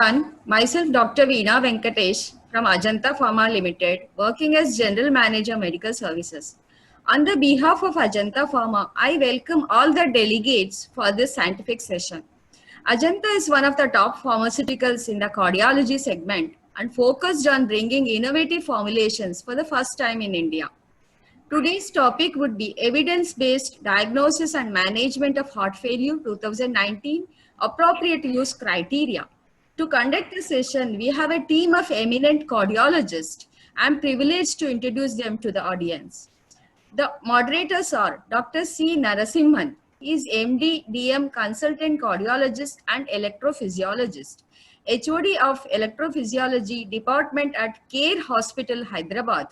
Myself Dr. Veena Venkatesh from Ajanta Pharma Limited, working as General Manager Medical Services. On the behalf of Ajanta Pharma, I welcome all the delegates for this scientific session. Ajanta is one of the top pharmaceuticals in the cardiology segment and focused on bringing innovative formulations for the first time in India. Today's topic would be evidence-based diagnosis and management of heart failure 2019, appropriate use criteria. To conduct this session, we have a team of eminent cardiologists. I'm privileged to introduce them to the audience. The moderators are Dr. C. Narasimhan. He is MD, DM, consultant cardiologist and electrophysiologist, HOD of Electrophysiology Department at CARE Hospital, Hyderabad.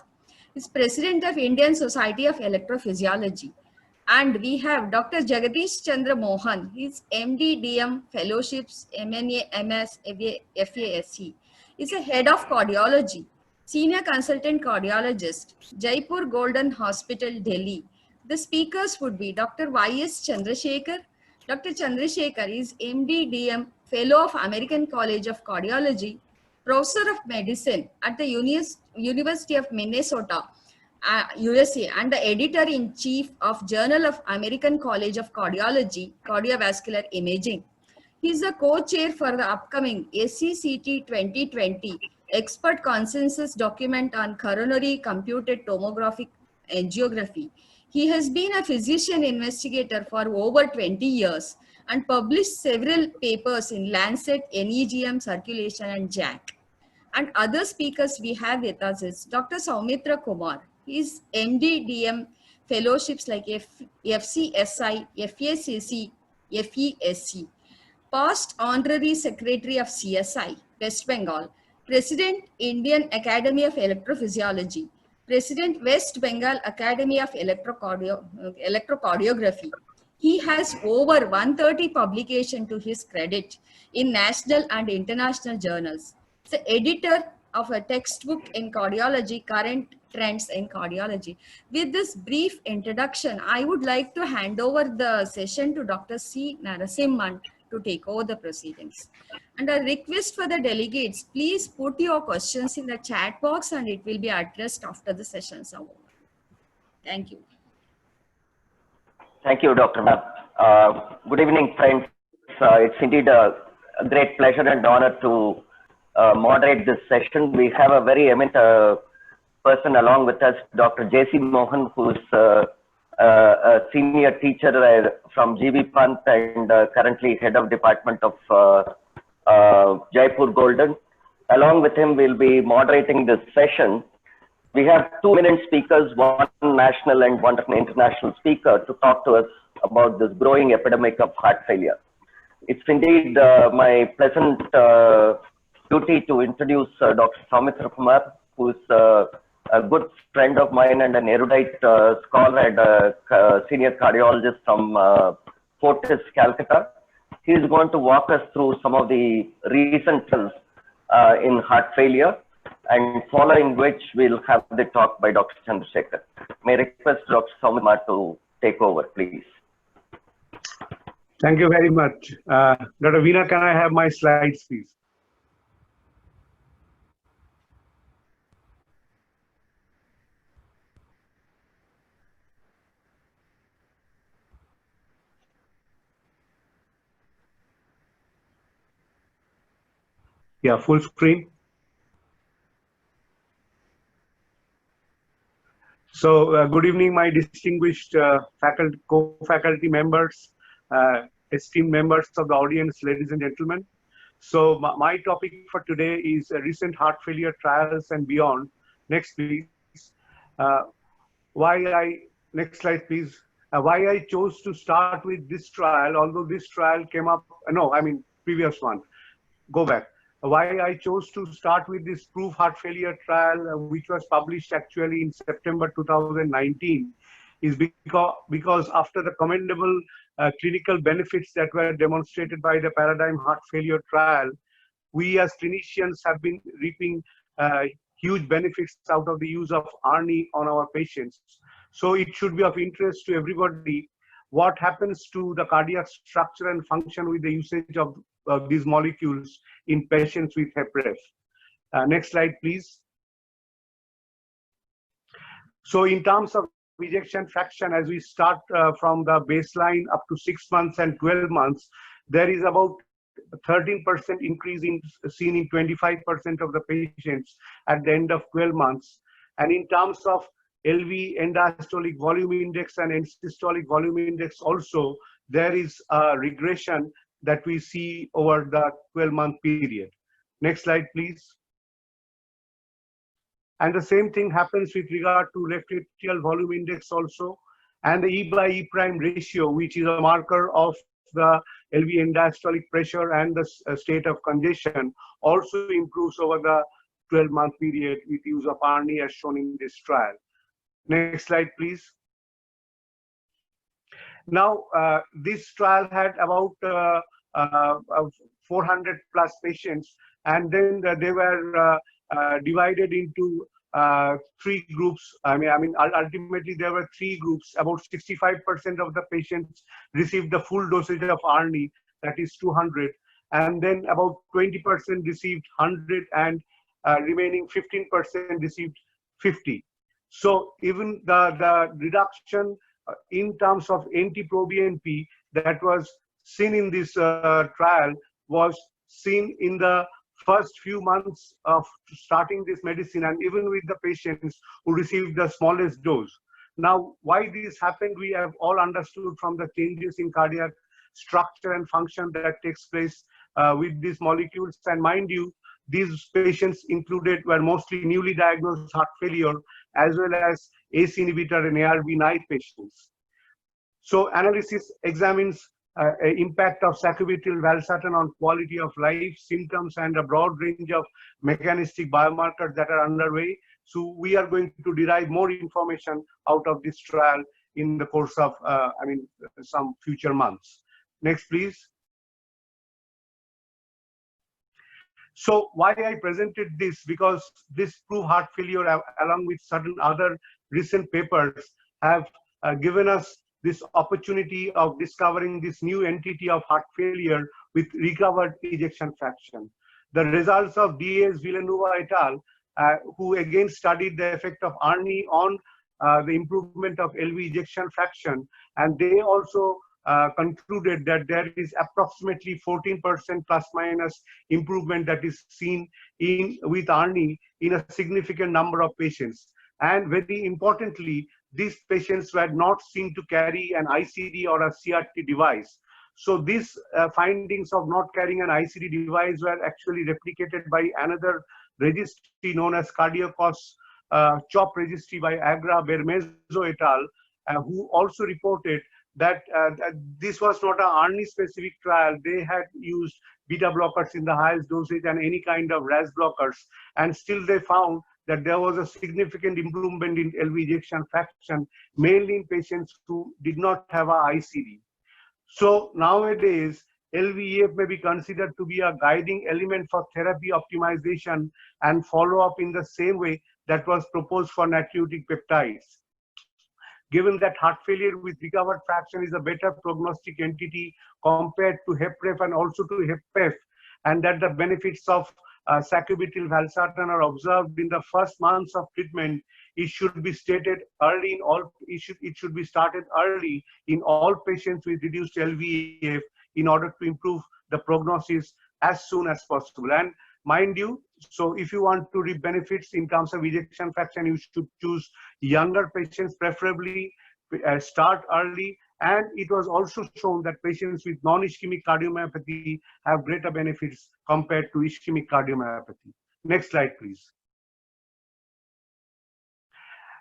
He is President of Indian Society of Electrophysiology. And we have Dr. Jagadish Chandra Mohan. He is MD, DM, Fellowships, MNA, MS, FASC. He is a head of cardiology, Senior Consultant Cardiologist, Jaipur Golden Hospital, Delhi. The speakers would be Dr. Y.S. Chandrasekhar. Dr. Chandrasekhar is MD, DM, Fellow of American College of Cardiology, Professor of Medicine at the University of Minnesota, USA, and the Editor-in-Chief of Journal of American College of Cardiology, Cardiovascular Imaging. He is the co-chair for the upcoming SCCT 2020 Expert Consensus Document on Coronary Computed Tomographic Angiography. He has been a physician investigator for over 20 years and published several papers in Lancet, NEJM, Circulation, and JACC. And other speakers we have with us is Dr. Soumitra Kumar. He is MD, DM, fellowships like FCSI, FACC, FESC. Past Honorary Secretary of CSI, West Bengal, President, Indian Academy of Electrophysiology, President, West Bengal Academy of Electrocardiography. He has over 130 publications to his credit in national and international journals. He's the editor of a textbook in cardiology, Current Trends in Cardiology. With this brief introduction, I would like to hand over the session to Dr. C. Narasimhan to take over the proceedings. And a request for the delegates, please put your questions in the chat box and it will be addressed after the sessions are over. Thank you. Thank you, Dr. Ma'am. Good evening, friends. It's indeed a great pleasure and honor to moderate this session. We have a very eminent person along with us, Dr. J.C. Mohan, who's a senior teacher from G.V. Pant and currently head of department of Jaipur Golden. Along with him, we'll be moderating this session. We have two eminent speakers, one national and one international speaker, to talk to us about this growing epidemic of heart failure. It's indeed my pleasant duty to introduce Dr. Soumitra Kumar, who is a good friend of mine and an erudite scholar and a senior cardiologist from Fortis, Calcutta. He is going to walk us through some of the recent trends in heart failure, and following which we'll have the talk by Dr. Chandrasekhar. May I request Dr. Soumitra to take over, please. Thank you very much. Dr. Veena, can I have my slides, please? Yeah, full screen. So, good evening, my distinguished faculty, co-faculty members, esteemed members of the audience, ladies and gentlemen. So, my topic for today is recent heart failure trials and beyond. Next, please. Next slide, please. Why I chose to start with this trial, although this trial came up, previous one. Go back. Why I chose to start with this PROOF heart failure trial, which was published actually in September 2019, is because after the commendable clinical benefits that were demonstrated by the Paradigm heart failure trial, we as clinicians have been reaping huge benefits out of the use of ARNI on our patients. So it should be of interest to everybody what happens to the cardiac structure and function with the usage of these molecules in patients with HFrEF. Next slide, please. So in terms of ejection fraction, as we start from the baseline up to 6 months and 12 months, there is about 13% increase seen in 25% of the patients at the end of 12 months. And in terms of LV end-diastolic volume index and end-systolic volume index also, there is a regression that we see over the 12-month period. Next slide, please. And the same thing happens with regard to left atrial volume index also. And the E by E prime ratio, which is a marker of the LV end-diastolic pressure and the state of congestion, also improves over the 12-month period with use of ARNI as shown in this trial. Next slide, please. Now, this trial had about 400 plus patients, and then they were divided into 3 groups. I mean, ultimately there were 3 groups. About 65% of the patients received the full dosage of ARNI, that is 200, and then about 20% received 100, and remaining 15% received 50. So even the reduction in terms of NT-proBNP that was seen in this trial was seen in the first few months of starting this medicine, and even with the patients who received the smallest dose. Now, why this happened, we have all understood from the changes in cardiac structure and function that takes place with these molecules. And mind you, these patients included were mostly newly diagnosed heart failure, as well as ACE inhibitor and ARB-naive patients. So analysis examines impact of sacubitril valsartan on quality of life, symptoms, and a broad range of mechanistic biomarkers that are underway. So we are going to derive more information out of this trial in the course of, some future months. Next, please. So why I presented this, because this PROVE heart failure, along with certain other recent papers, have given us this opportunity of discovering this new entity of heart failure with recovered ejection fraction. The results of D.S. Villanueva et al., who again studied the effect of ARNI on the improvement of LV ejection fraction, and they also concluded that there is approximately 14% plus minus improvement that is seen with ARNI in a significant number of patients. And very importantly, these patients were not seen to carry an ICD or a CRT device. So these findings of not carrying an ICD device were actually replicated by another registry known as CardioCos CHOP registry by Agra Bermezzo et al., who also reported that this was not an ARNI specific trial. They had used beta blockers in the highest dosage and any kind of RAS blockers, and still they found that there was a significant improvement in LV ejection fraction, mainly in patients who did not have a ICD. So nowadays, LVEF may be considered to be a guiding element for therapy optimization and follow-up in the same way that was proposed for natriuretic peptides. Given that heart failure with recovered fraction is a better prognostic entity compared to HFrEF and also to HFpEF, and that the benefits of sacubitril valsartan are observed in the first months of treatment, it should be stated early in all. It should be started early in all patients with reduced LVEF in order to improve the prognosis as soon as possible. And mind you, so if you want to reap benefits in terms of ejection fraction, you should choose younger patients, preferably start early. And it was also shown that patients with non-ischemic cardiomyopathy have greater benefits compared to ischemic cardiomyopathy. Next slide, please.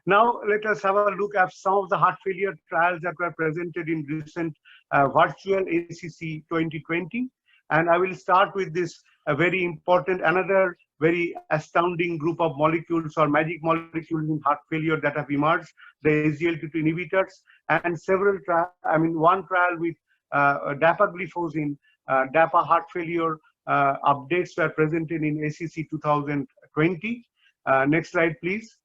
Now, let us have a look at some of the heart failure trials that were presented in recent virtual ACC 2020. And I will start with this very important, another very astounding group of molecules or magic molecules in heart failure that have emerged, the SGLT2 inhibitors, and several trials, one trial with dapagliflozin, DAPA heart failure updates were presented in ACC 2020. Next slide, please.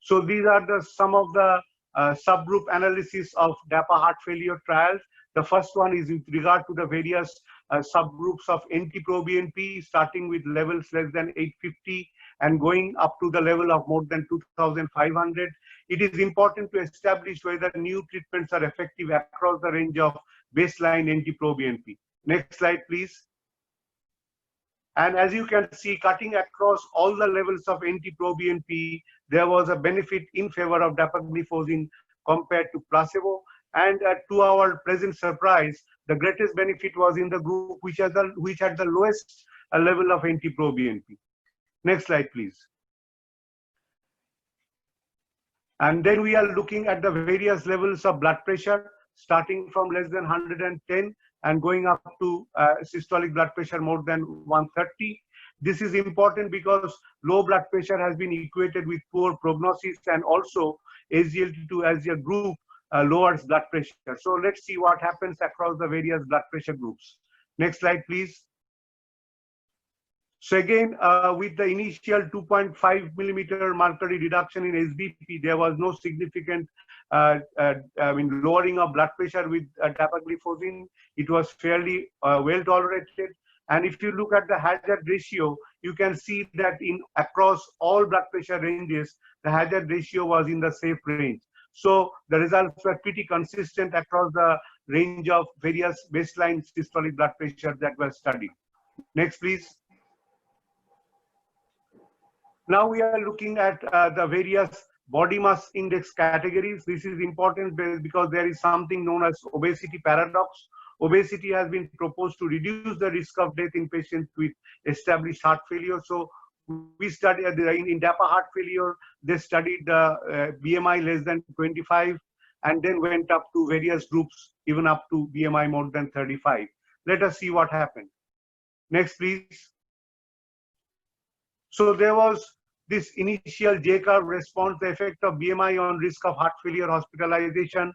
So these are some of the subgroup analysis of DAPA heart failure trials. The first one is with regard to the various subgroups of NT-proBNP, starting with levels less than 850 and going up to the level of more than 2,500. It is important to establish whether new treatments are effective across the range of baseline NT-proBNP. Next slide, please. And as you can see, cutting across all the levels of NT-proBNP, there was a benefit in favor of dapagliflozin compared to placebo. And to our pleasant surprise, the greatest benefit was in the group which had the lowest level of NT-proBNP. Next slide, please. And then we are looking at the various levels of blood pressure, starting from less than 110 and going up to systolic blood pressure more than 130. This is important because low blood pressure has been equated with poor prognosis, and also SGLT2 as a group lowers blood pressure. So let's see what happens across the various blood pressure groups. Next slide, please. So again, with the initial 2.5 millimeter mercury reduction in SBP, there was no significant lowering of blood pressure with dapagliflozin. It was fairly well tolerated. And if you look at the hazard ratio, you can see that across all blood pressure ranges, the hazard ratio was in the safe range. So the results were pretty consistent across the range of various baseline systolic blood pressure that were studied. Next, please. Now we are looking at the various body mass index categories. This is important because there is something known as obesity paradox. Obesity has been proposed to reduce the risk of death in patients with established heart failure. So we studied in DAPA heart failure, they studied the BMI less than 25 and then went up to various groups, even up to BMI more than 35. Let us see what happened. Next, please. So there was this initial J-curve response, the effect of BMI on risk of heart failure hospitalization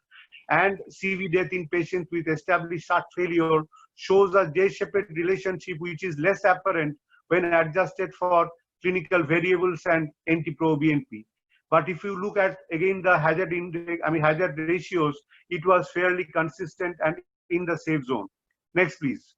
and CV death in patients with established heart failure shows a J-shaped relationship which is less apparent when adjusted for clinical variables and NT-proBNP. But if you look at again the hazard index, hazard ratios, it was fairly consistent and in the safe zone. Next, please.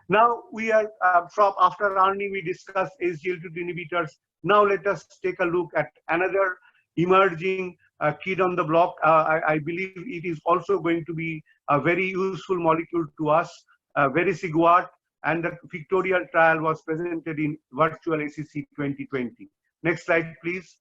Now we are after Arni, we discussed SGLT2 inhibitors. Now let us take a look at another emerging kid on the block. I believe it is also going to be a very useful molecule to us, vericiguat, and the Victoria trial was presented in virtual ACC 2020. Next slide, please.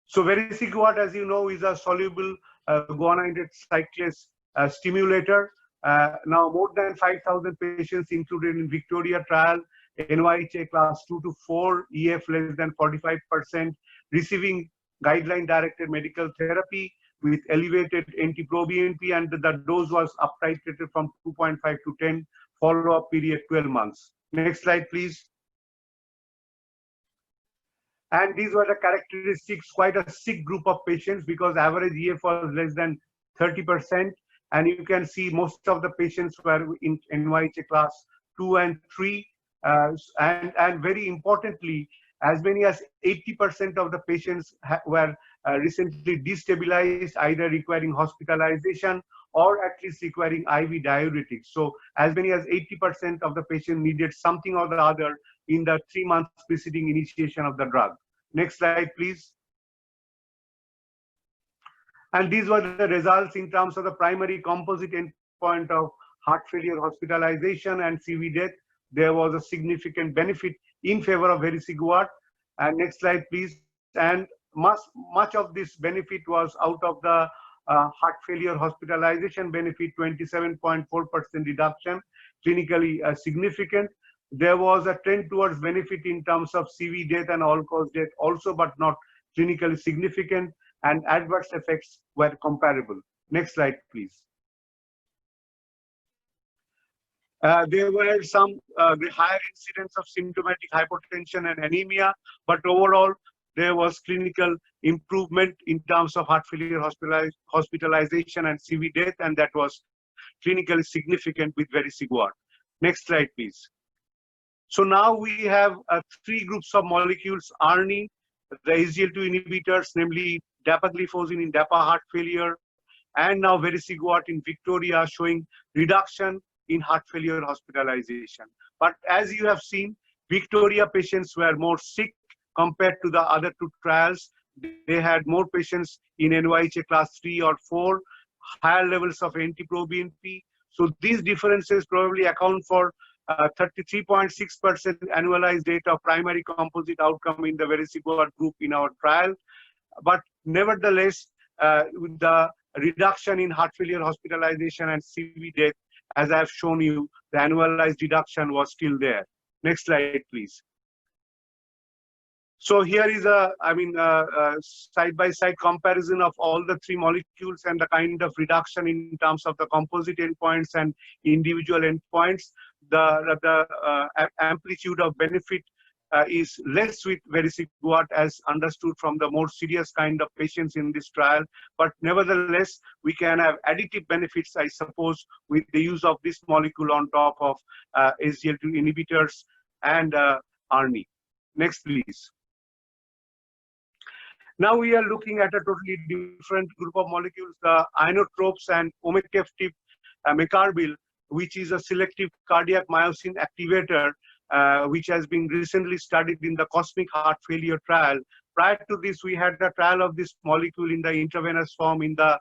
So vericiguat, as you know, is a soluble guanidate cyclase stimulator. Now more than 5,000 patients included in Victoria trial, NYHA class 2 to 4, EF less than 45%, receiving guideline-directed medical therapy with elevated NT-proBNP, and the dose was up-titrated from 2.5 to 10, follow-up period 12 months. Next slide, please. And these were the characteristics, quite a sick group of patients because average EF was less than 30%. And you can see most of the patients were in NYHA class 2 and 3. And very importantly, as many as 80% of the patients were recently destabilized, either requiring hospitalization or at least requiring IV diuretics. So as many as 80% of the patients needed something or the other in the 3 months preceding initiation of the drug. Next slide, please. And these were the results in terms of the primary composite endpoint of heart failure hospitalization and CV death. There was a significant benefit in favor of vericiguat. And next slide, please. And much of this benefit was out of the heart failure hospitalization benefit, 27.4% reduction, clinically significant. There was a trend towards benefit in terms of CV death and all-cause death also, but not clinically significant, and adverse effects were comparable. Next slide, please. There were some higher incidence of symptomatic hypotension and anemia, but overall, there was clinical improvement in terms of heart failure hospitalization and CV death, and that was clinically significant with vericiguat. Next slide, please. So now we have 3 groups of molecules, ARNI, the SGLT2 inhibitors, namely dapagliflozin in DAPA heart failure, and now vericiguat in Victoria, showing reduction in heart failure hospitalization. But as you have seen, Victoria patients were more sick compared to the other two trials. They had more patients in NYHA class 3 or 4, higher levels of NT-proBNP. So these differences probably account for 33.6% annualized rate of primary composite outcome in the vericiguat group in our trial. But nevertheless, with the reduction in heart failure hospitalization and CV death, as I have shown you, the annualized reduction was still there. Next slide, please. So here is a, side-by-side comparison of all the three molecules and the kind of reduction in terms of the composite endpoints and individual endpoints. The amplitude of benefit is less with vericiguat as understood from the more serious kind of patients in this trial. But nevertheless, we can have additive benefits, I suppose, with the use of this molecule on top of SGLT2 inhibitors and ARNI. Next, please. Now we are looking at a totally different group of molecules, the inotropes and omecamtiv mecarbil, which is a selective cardiac myosin activator, which has been recently studied in the COSMIC heart failure trial. Prior to this, we had a trial of this molecule in the intravenous form in the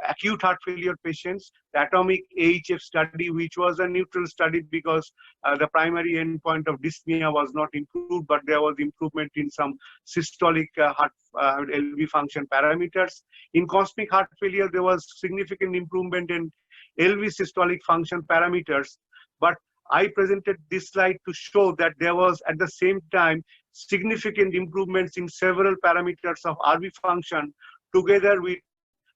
acute heart failure patients, the atomic AHF study, which was a neutral study because the primary endpoint of dyspnea was not improved, but there was improvement in some systolic heart LV function parameters. In COSMIC heart failure, there was significant improvement in LV systolic function parameters, but I presented this slide to show that there was at the same time significant improvements in several parameters of RV function together with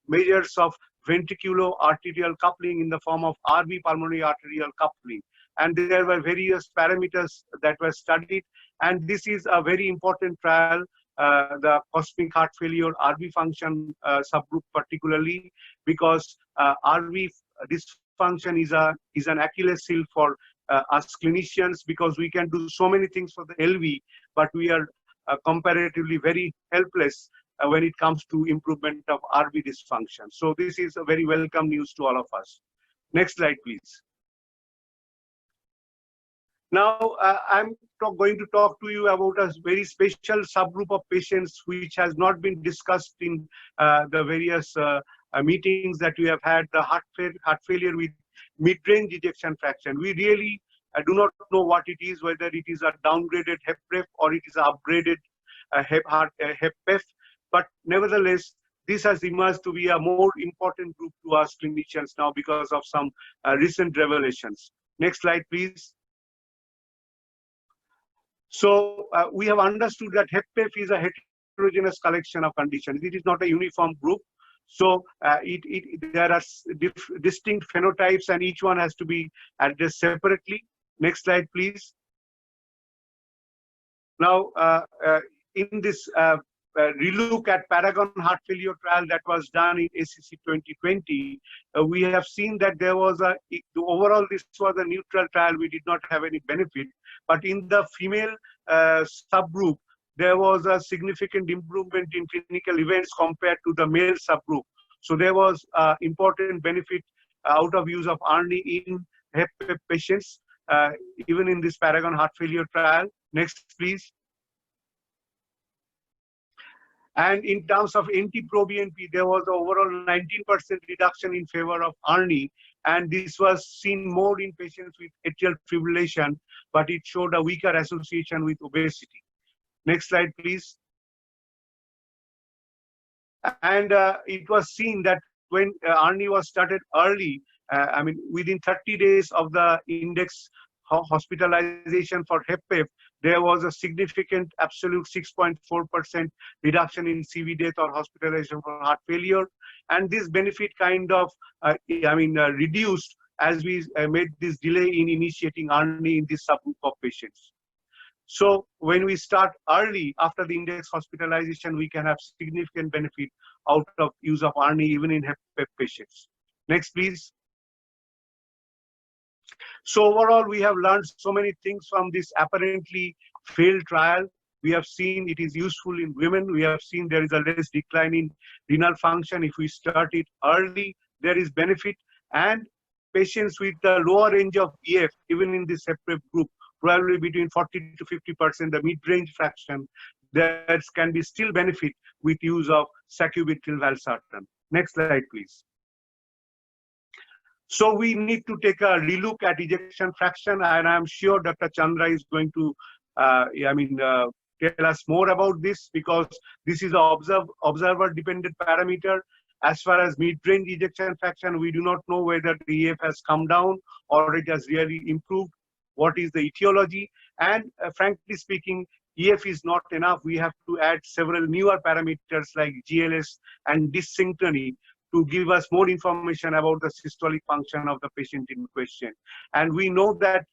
measures of ventriculo-arterial coupling in the form of RV pulmonary arterial coupling. And there were various parameters that were studied. And this is a very important trial, the COSMIC heart failure RV function subgroup particularly, because RV dysfunction is an Achilles heel for us clinicians, because we can do so many things for the LV, but we are comparatively very helpless when it comes to improvement of RV dysfunction. So this is a very welcome news to all of us. Next slide, please. Now, I'm going to talk to you about a very special subgroup of patients which has not been discussed in the various meetings that we have had, the heart failure with mid-range ejection fraction. We really do not know what it is, whether it is a downgraded HFrEF or it is an upgraded HFpEF. But nevertheless, this has emerged to be a more important group to us clinicians now because of some recent revelations. Next slide, please. So we have understood that HFpEF is a heterogeneous collection of conditions. It is not a uniform group. So there are distinct phenotypes and each one has to be addressed separately. Next slide, please. Now, in this relook at Paragon heart failure trial that was done in ACC 2020, we have seen that there was overall this was a neutral trial. We did not have any benefit, but in the female subgroup, there was a significant improvement in clinical events compared to the male subgroup. So there was important benefit out of use of ARNI in HFpEF patients, even in this Paragon heart failure trial. Next, please. And in terms of NT-proBNP, there was overall 19% reduction in favor of ARNI, and this was seen more in patients with atrial fibrillation, but it showed a weaker association with obesity. Next slide, please. And it was seen that when ARNI was started early, within 30 days of the index hospitalization for HFpEF, there was a significant absolute 6.4% reduction in CV death or hospitalization for heart failure. And this benefit kind of, reduced as we made this delay in initiating ARNI in this subgroup of patients. So when we start early after the index hospitalization, we can have significant benefit out of use of ARNI even in HFpEF patients. Next, please. So overall, we have learned so many things from this apparently failed trial. We have seen it is useful in women. We have seen there is a less decline in renal function. If we start it early, there is benefit. And patients with the lower range of EF, even in this HFpEF group, probably between 40 to 50%, the mid-range fraction, there can be still benefit with use of sacubitril valsartan. Next slide, please. So we need to take a relook at ejection fraction, and I'm sure Dr. Chandra is going to, tell us more about this, because this is an observer-dependent parameter. As far as mid-range ejection fraction, we do not know whether the EF has come down or it has really improved. What is the etiology? And frankly speaking, EF is not enough. We have to add several newer parameters like GLS and dyssynchrony to give us more information about the systolic function of the patient in question. And we know that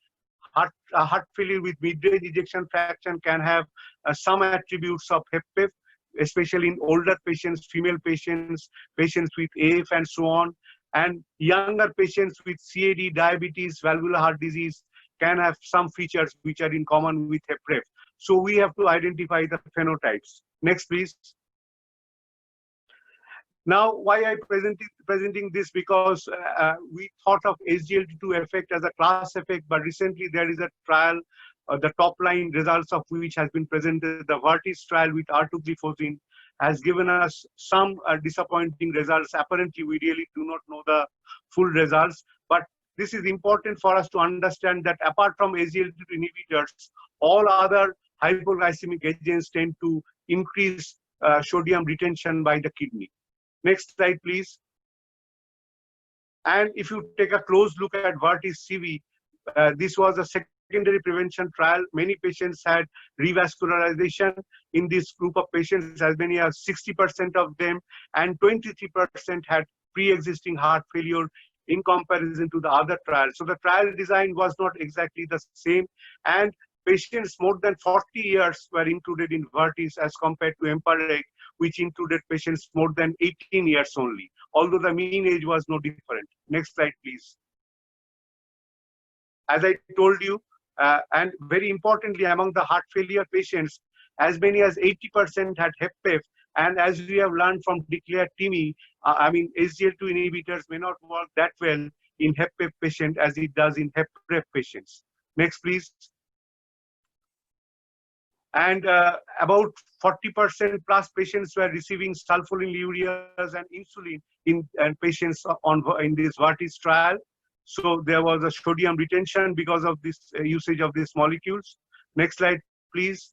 heart failure with mid-range ejection fraction can have some attributes of HFpEF, especially in older patients, female patients, patients with AF and so on. And younger patients with CAD, diabetes, valvular heart disease can have some features which are in common with HFrEF. So we have to identify the phenotypes. Next, please. Now, why I presenting this, because we thought of SGLT2 effect as a class effect, but recently there is a trial, the top line results of which has been presented. The VERTIS trial with artugliflozin has given us some disappointing results. Apparently, we really do not know the full results, but this is important for us to understand that apart from SGLT2 inhibitors, all other hypoglycemic agents tend to increase sodium retention by the kidney. Next slide, please. And if you take a close look at VERTIS CV, this was a secondary prevention trial. Many patients had revascularization. In this group of patients, as many as 60% of them, and 23% had pre-existing heart failure in comparison to the other trials. So the trial design was not exactly the same, and patients more than 40 years were included in VERTIS as compared to EMPA-REG, which included patients more than 18 years only, although the mean age was no different. Next slide, please. As I told you, and very importantly, among the heart failure patients, as many as 80% had HFpEF, and as we have learned from DECLARE TIMI, SGLT2 inhibitors may not work that well in HFpEF patient as it does in HFrEF patients. Next, please. And about 40% plus patients were receiving sulfonylureas and insulin in patients in this VERTIS trial. So there was a sodium retention because of this usage of these molecules. Next slide, please.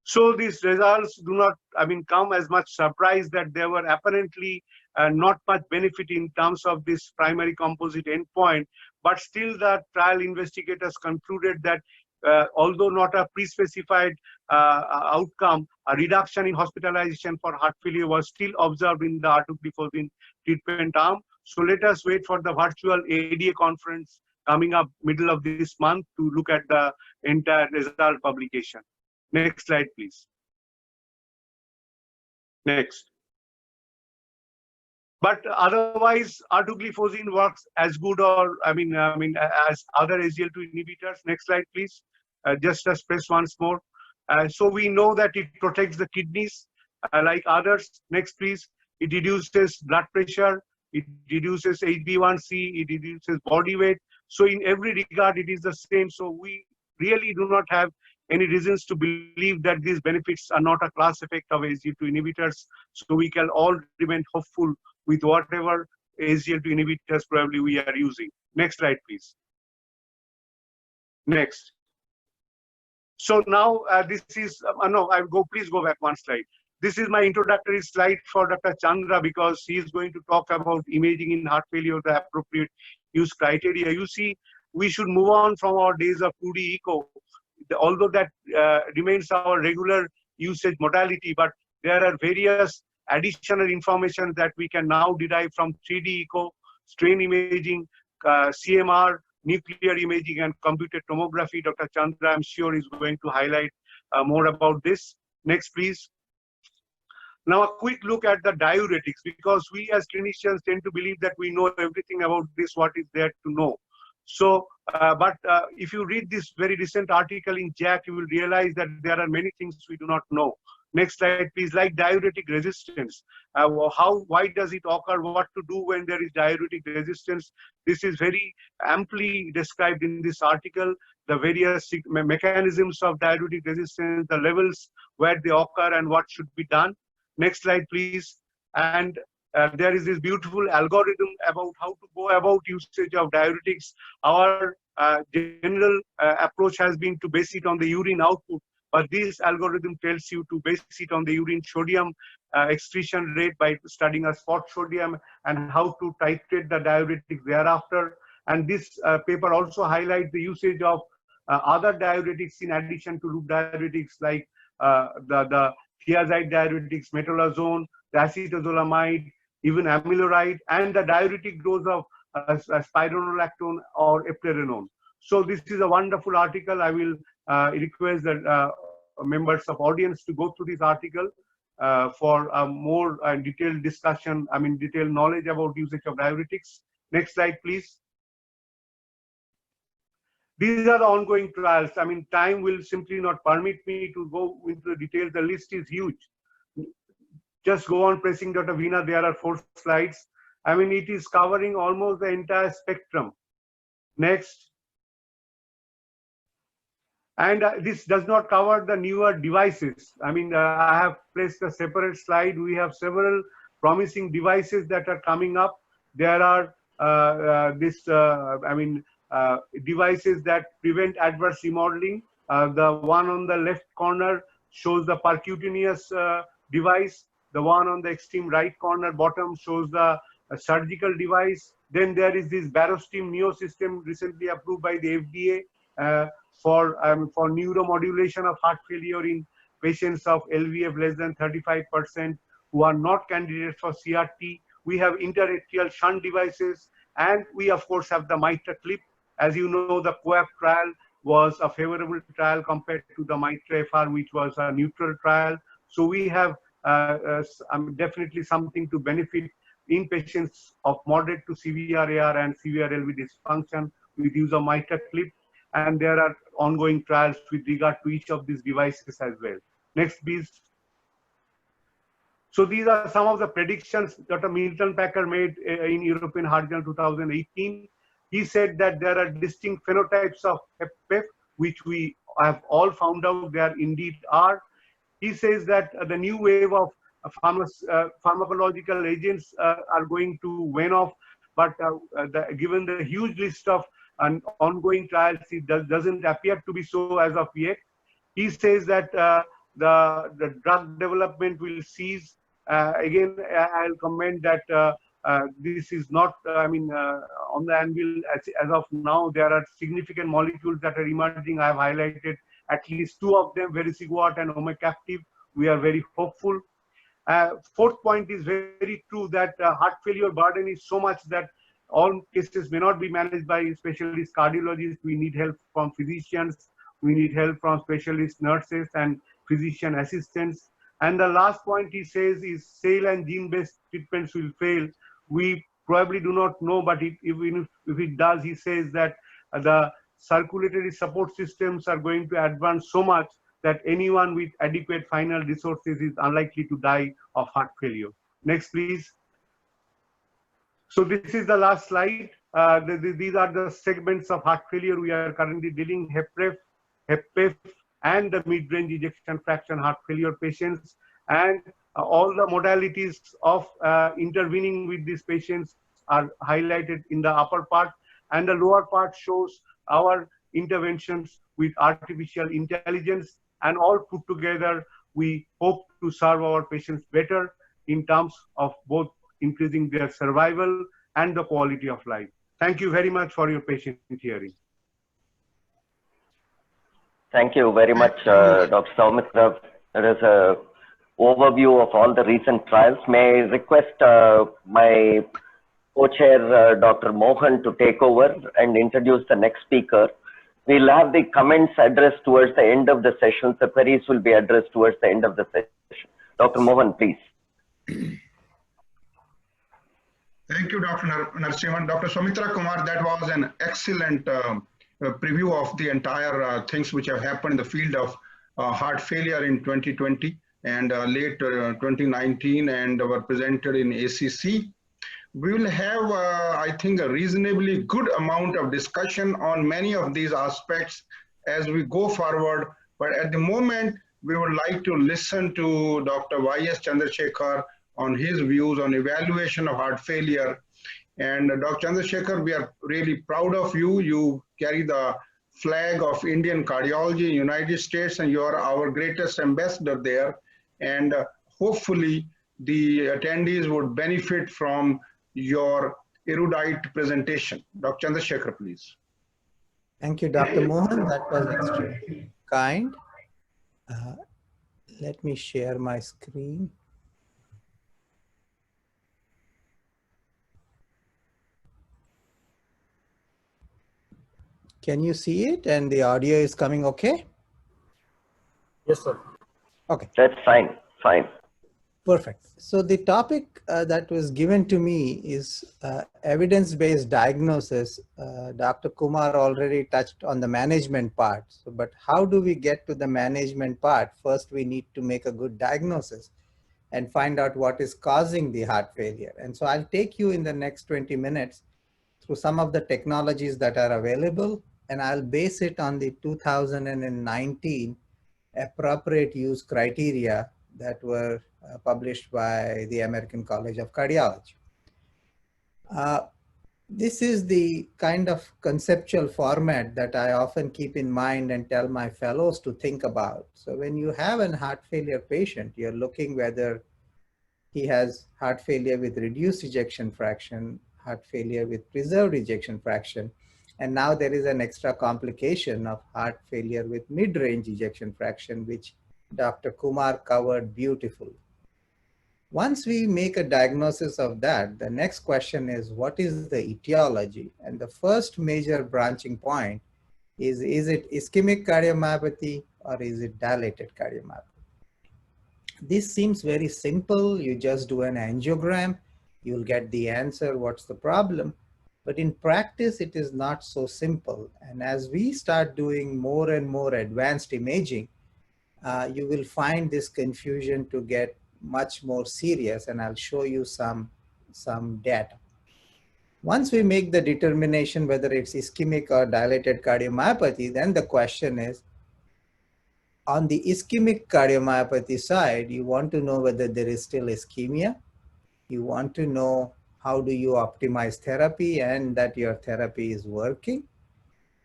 So these results do not, come as much surprise that there were apparently not much benefit in terms of this primary composite endpoint, but still the trial investigators concluded that although not a pre-specified outcome, a reduction in hospitalization for heart failure was still observed in the artugliflozin treatment arm. So let us wait for the virtual ADA conference coming up middle of this month to look at the entire result publication. Next slide, please. Next. But otherwise, artugliflozin works as good or as other SGLT2 inhibitors. Next slide, please. Just press once more. So we know that it protects the kidneys like others. Next, please. It reduces blood pressure. It reduces HbA1c. It reduces body weight. So in every regard, it is the same. So we really do not have any reasons to believe that these benefits are not a class effect of SGLT2 inhibitors. So we can all remain hopeful with whatever SGLT2 inhibitors probably we are using. Next slide, please. Next. So now this is, please go back one slide. This is my introductory slide for Dr. Chandra, because he is going to talk about imaging in heart failure, the appropriate use criteria. You see, we should move on from our days of 2D echo, although that remains our regular usage modality, but there are various additional information that we can now derive from 3D echo, strain imaging, CMR, nuclear imaging, and computed tomography. Dr. Chandra, I'm sure, is going to highlight more about this. Next, please. Now, a quick look at the diuretics, because we as clinicians tend to believe that we know everything about this, what is there to know. So But if you read this very recent article in JACC, you will realize that there are many things we do not know. Next slide, please. Like diuretic resistance, why does it occur? What to do when there is diuretic resistance? This is very amply described in this article. The various mechanisms of diuretic resistance, the levels where they occur, and what should be done. Next slide, please. And there is this beautiful algorithm about how to go about usage of diuretics. Our general approach has been to base it on the urine output, but this algorithm tells you to base it on the urine sodium excretion rate by studying a spot sodium and how to titrate the diuretics thereafter. And this paper also highlights the usage of other diuretics in addition to loop diuretics, like the thiazide diuretics, metolazone, the acetazolamide, even amiloride, and the diuretic dose of spironolactone or eplerenone. So this is a wonderful article. I will request that members of audience to go through this article for a more detailed discussion, detailed knowledge about usage of diuretics. Next slide, please. These are the ongoing trials. Time will simply not permit me to go into the details. The list is huge. Just go on pressing Dr. Veena. There are 4 slides. It is covering almost the entire spectrum. Next. And this does not cover the newer devices. I have placed a separate slide. We have several promising devices that are coming up. There are devices that prevent adverse remodeling. The one on the left corner shows the percutaneous device. The one on the extreme right corner bottom shows the surgical device. Then there is this Barostim Neo system recently approved by the FDA for neuromodulation of heart failure in patients of LVF less than 35% who are not candidates for CRT. We have interatrial shunt devices, and we of course have the MITRA clip. As you know, the COAP trial was a favorable trial compared to the MITRA FR, which was a neutral trial. So we have definitely something to benefit in patients of moderate to severe AR and severe LV dysfunction with use of MITRA clip. And there are ongoing trials with regard to each of these devices as well. Next, please. So these are some of the predictions Dr. Milton Packer made in European Heart Journal 2018. He said that there are distinct phenotypes of HFpEF, which we have all found out there indeed are. He says that the new wave of pharmacological agents are going to wane off, but given the huge list of ongoing trials, it doesn't appear to be so as of yet. He says that the drug development will cease. Again, I'll comment that this is not, on the anvil as of now. There are significant molecules that are emerging. I have highlighted at least 2 of them, vericiguat and omecamtiv. We are very hopeful. 4th point is very true that heart failure burden is so much that all cases may not be managed by specialist cardiologists. We need help from physicians. We need help from specialist nurses and physician assistants. And the last point he says is cell and gene-based treatments will fail. We probably do not know, but even if it does, he says that the circulatory support systems are going to advance so much that anyone with adequate final resources is unlikely to die of heart failure. Next, please. So this is the last slide. These are the segments of heart failure we are currently dealing: HFrEF, HFpEF, and the mid-range ejection fraction heart failure patients. And all the modalities of intervening with these patients are highlighted in the upper part, and the lower part shows our interventions with artificial intelligence, and all put together, we hope to serve our patients better in terms of both increasing their survival and the quality of life. Thank you very much for your patient hearing. Thank you very much, Dr. Soumitra. There is an overview of all the recent trials. May I request my co-chair, Dr. Mohan, to take over and introduce the next speaker. We'll have the comments addressed towards the end of the session. The queries will be addressed towards the end of the session. Dr. Mohan, please. Thank you, Dr. Narasimhan. Dr. Soumitra Kumar, that was an excellent preview of the entire things which have happened in the field of heart failure in 2020 and late 2019 and were presented in ACC. We will have, I think, a reasonably good amount of discussion on many of these aspects as we go forward. But at the moment, we would like to listen to Dr. Y.S. Chandrasekhar on his views on evaluation of heart failure. And Dr. Chandrasekhar, we are really proud of you. You carry the flag of Indian cardiology in United States, and you are our greatest ambassador there. And hopefully, the attendees would benefit from your erudite presentation. Dr. Chandrasekhar, please. Thank you, Dr. Mohan. That was extremely kind. Let me share my screen. Can you see it and the audio is coming okay? Yes, sir. Okay. That's fine, fine. Perfect. So the topic that was given to me is evidence-based diagnosis. Dr. Kumar already touched on the management part. So, but how do we get to the management part? First, we need to make a good diagnosis and find out what is causing the heart failure. And so I'll take you in the next 20 minutes through some of the technologies that are available, and I'll base it on the 2019 appropriate use criteria that were published by the American College of Cardiology. This is the kind of conceptual format that I often keep in mind and tell my fellows to think about. So when you have a heart failure patient, you're looking whether he has heart failure with reduced ejection fraction, heart failure with preserved ejection fraction, and now there is an extra complication of heart failure with mid-range ejection fraction, which Dr. Kumar covered beautifully. Once we make a diagnosis of that, the next question is, what is the etiology? And the first major branching point is it ischemic cardiomyopathy or is it dilated cardiomyopathy? This seems very simple. You just do an angiogram, you'll get the answer, what's the problem? But in practice, it is not so simple. And as we start doing more and more advanced imaging, you will find this confusion to get much more serious, and I'll show you some data. Once we make the determination whether it's ischemic or dilated cardiomyopathy, then the question is, on the ischemic cardiomyopathy side, you want to know whether there is still ischemia. You want to know how do you optimize therapy and that your therapy is working.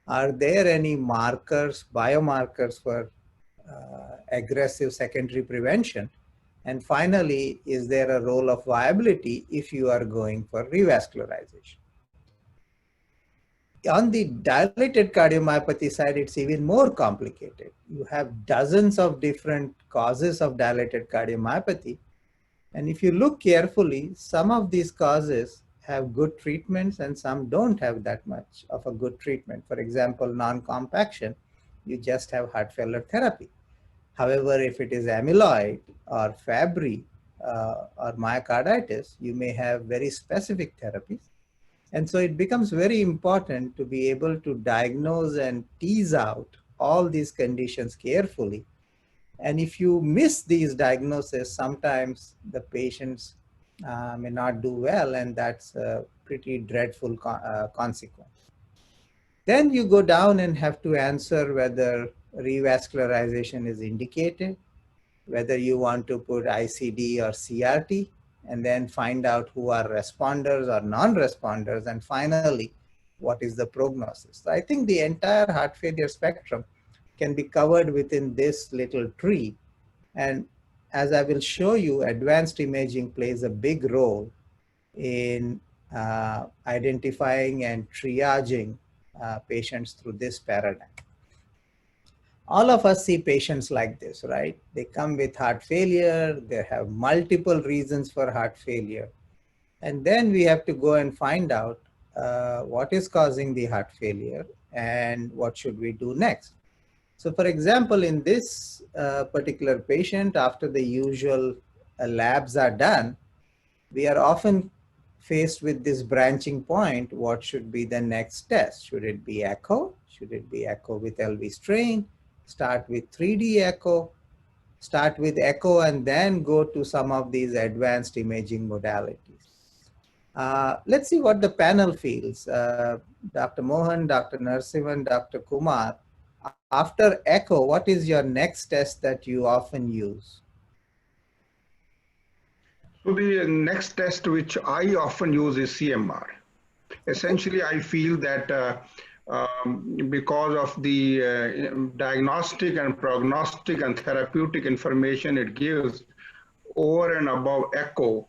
Are there any markers, biomarkers for aggressive secondary prevention? And finally, is there a role of viability if you are going for revascularization? On the dilated cardiomyopathy side, it's even more complicated. You have dozens of different causes of dilated cardiomyopathy. And if you look carefully, some of these causes have good treatments and some don't have that much of a good treatment. For example, non-compaction, you just have heart failure therapy. However, if it is amyloid or Fabry or myocarditis, you may have very specific therapies. And so it becomes very important to be able to diagnose and tease out all these conditions carefully. And if you miss these diagnoses, sometimes the patients may not do well, and that's a pretty dreadful consequence. Then you go down and have to answer whether revascularization is indicated, whether you want to put ICD or CRT, and then find out who are responders or non-responders, and finally, what is the prognosis. So I think the entire heart failure spectrum can be covered within this little tree. And as I will show you, advanced imaging plays a big role in identifying and triaging patients through this paradigm. All of us see patients like this, right? They come with heart failure, they have multiple reasons for heart failure. And then we have to go and find out what is causing the heart failure and what should we do next. So for example, in this particular patient, after the usual labs are done, we are often faced with this branching point, what should be the next test? Should it be echo? Should it be echo with LV strain? Start with 3D echo? Start with echo and then go to some of these advanced imaging modalities. Let's see what the panel feels. Dr. Mohan, Dr. Narasimhan, Dr. Kumar, after echo, what is your next test that you often use? So the next test which I often use is CMR. Essentially, I feel that because of the diagnostic and prognostic and therapeutic information it gives over and above echo,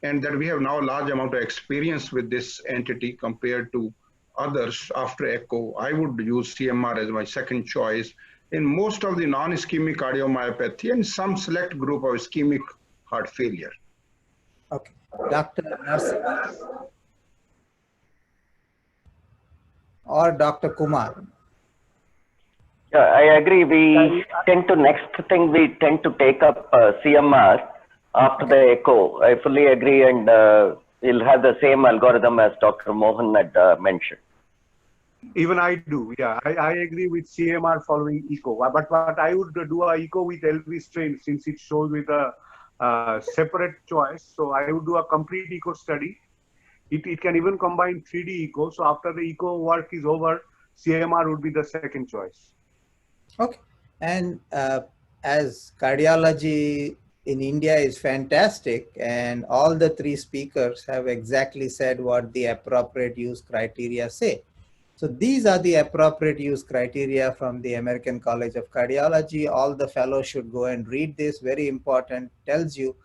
and that we have now a large amount of experience with this entity compared to others after echo, I would use CMR as my second choice in most of the non-ischemic cardiomyopathy and some select group of ischemic heart failure. Okay, Dr. Narasimhan or Dr. Kumar? Yeah, I agree. We tend to take up CMR after the echo. I fully agree, and we'll have the same algorithm as Dr. Mohan had mentioned. Even I do, yeah. I agree with CMR following echo. But I would do a echo with LV strain since it shows with a separate choice. So I would do a complete echo study. It can even combine 3D echo. So after the echo work is over, CMR would be the second choice. Okay, and as cardiology in India is fantastic, and all the three speakers have exactly said what the appropriate use criteria say. So these are the appropriate use criteria from the American College of Cardiology. All the fellows should go and read this. Very important. Tells you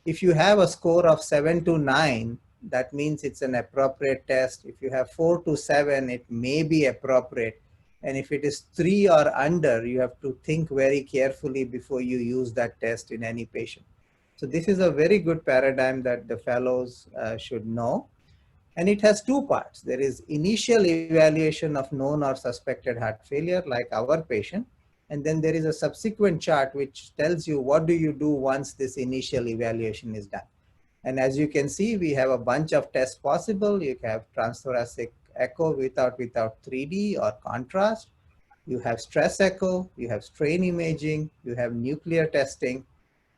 if you have a score of 7 to 9, that means it's an appropriate test. If you have 4 to 7, it may be appropriate. And if it is 3 or under, you have to think very carefully before you use that test in any patient. So this is a very good paradigm that the fellows should know. And it has two parts. There is initial evaluation of known or suspected heart failure, like our patient. And then there is a subsequent chart which tells you what do you do once this initial evaluation is done. And as you can see, we have a bunch of tests possible. You have transthoracic echo without 3D or contrast. You have stress echo, you have strain imaging, you have nuclear testing,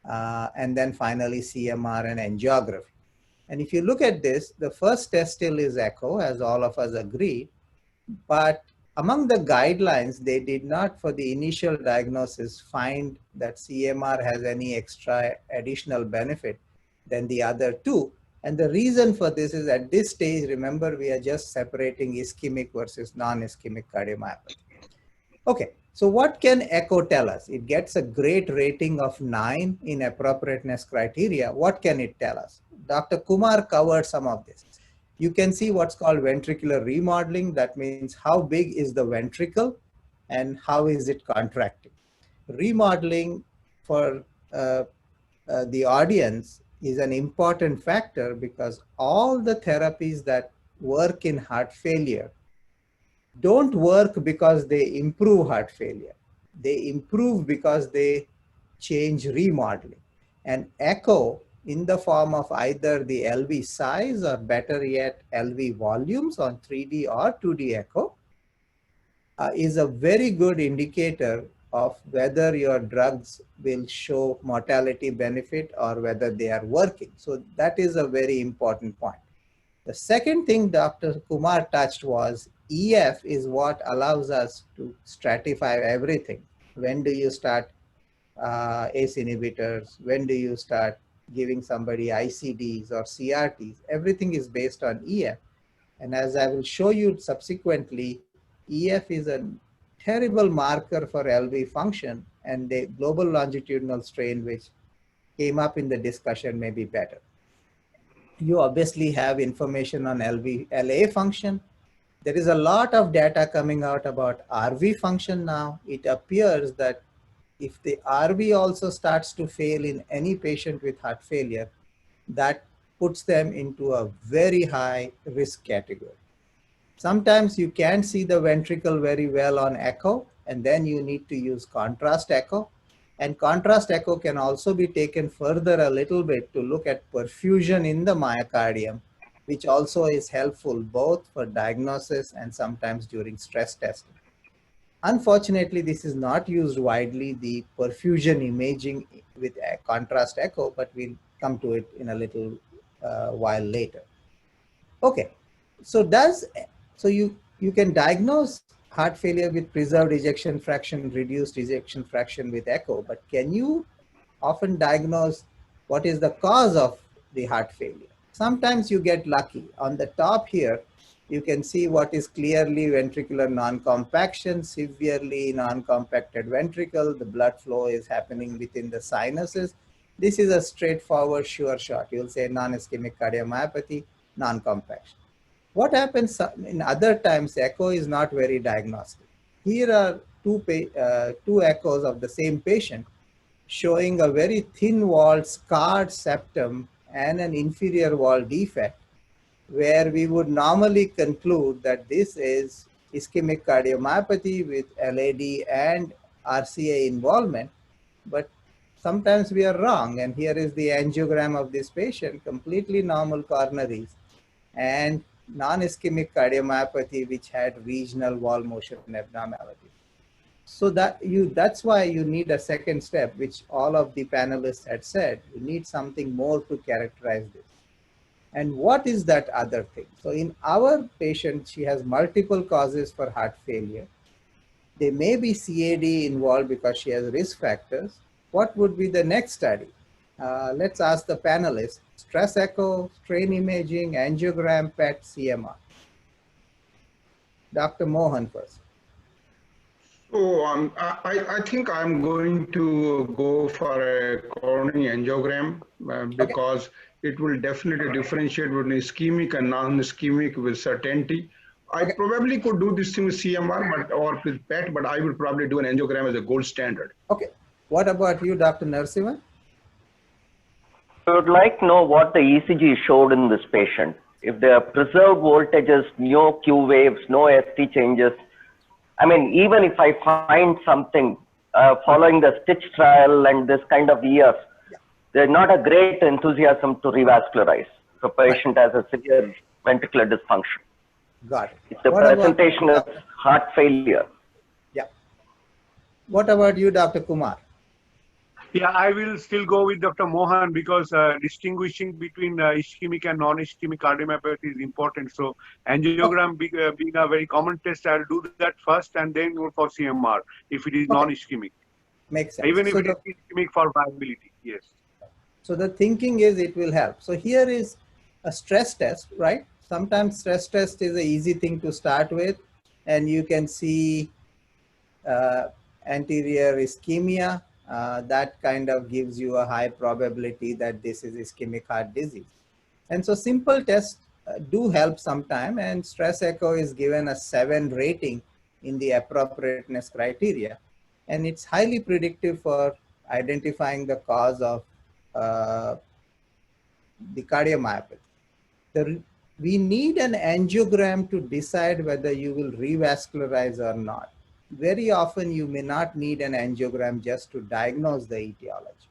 and then finally CMR and angiography. And if you look at this, the first test still is echo, as all of us agree. But among the guidelines, they did not, for the initial diagnosis, find that CMR has any extra additional benefit than the other two. And the reason for this is at this stage, remember, we are just separating ischemic versus non-ischemic cardiomyopathy. Okay, so what can echo tell us? It gets a great rating of 9 in appropriateness criteria. What can it tell us? Dr. Kumar covered some of this. You can see what's called ventricular remodeling. That means how big is the ventricle and how is it contracting. Remodeling for the audience is an important factor because all the therapies that work in heart failure don't work because they improve heart failure. They improve because they change remodeling. And echo in the form of either the LV size or better yet LV volumes on 3D or 2D echo is a very good indicator of whether your drugs will show mortality benefit or whether they are working. So that is a very important point. The second thing Dr. Kumar touched was EF is what allows us to stratify everything. When do you start ACE inhibitors? When do you start giving somebody ICDs or CRTs? Everything is based on EF. And as I will show you subsequently, EF is a terrible marker for LV function, and the global longitudinal strain, which came up in the discussion, may be better. You obviously have information on LA function. There is a lot of data coming out about RV function now. It appears that if the RV also starts to fail in any patient with heart failure, that puts them into a very high risk category. Sometimes you can't see the ventricle very well on echo, and then you need to use contrast echo. And contrast echo can also be taken further a little bit to look at perfusion in the myocardium which also is helpful both for diagnosis and sometimes during stress testing. Unfortunately, this is not used widely, the perfusion imaging with a contrast echo, but we'll come to it in a little while later. Okay, so you can diagnose heart failure with preserved ejection fraction, reduced ejection fraction with echo, but can you often diagnose what is the cause of the heart failure? Sometimes you get lucky. On the top here, you can see what is clearly ventricular non-compaction, severely non-compacted ventricle. The blood flow is happening within the sinuses. This is a straightforward sure shot. You'll say non-ischemic cardiomyopathy, non-compaction. What happens in other times, echo is not very diagnostic. Here are two echoes of the same patient showing a very thin walled scarred septum and an inferior wall defect, where we would normally conclude that this is ischemic cardiomyopathy with LAD and RCA involvement, but sometimes we are wrong. And here is the angiogram of this patient, completely normal coronaries and non-ischemic cardiomyopathy which had regional wall motion abnormality. So that's why you need a second step, which all of the panelists had said. You need something more to characterize this. And what is that other thing? So in our patient, she has multiple causes for heart failure. There may be CAD involved because she has risk factors. What would be the next study? Let's ask the panelists. Stress echo, strain imaging, angiogram, PET, CMR. Dr. Mohan first. So I think I'm going to go for a coronary angiogram because it will definitely differentiate between ischemic and non-ischemic with certainty. I probably could do this thing with CMR or with PET, but I will probably do an angiogram as a gold standard. Okay. What about you, Dr. Narasimhan? I would like to know what the ECG showed in this patient. If there are preserved voltages, no Q waves, no ST changes. I mean, even if I find something following the Stitch trial and this kind of years, there's not a great enthusiasm to revascularize. The patient has a severe ventricular dysfunction. Got it. It's the presentation of heart failure. Yeah. What about you, Dr. Kumar? Yeah, I will still go with Dr. Mohan because distinguishing between ischemic and non-ischemic cardiomyopathy is important. So angiogram being a very common test, I'll do that first and then go for CMR if it is non-ischemic. Makes sense. Even if it is ischemic for viability, yes. So the thinking is it will help. So here is a stress test, right? Sometimes stress test is an easy thing to start with, and you can see anterior ischemia. That kind of gives you a high probability that this is ischemic heart disease. And so simple tests do help sometime, and stress echo is given a 7 rating in the appropriateness criteria. And it's highly predictive for identifying the cause of the cardiomyopathy. We need an angiogram to decide whether you will revascularize or not. Very often you may not need an angiogram just to diagnose the etiology.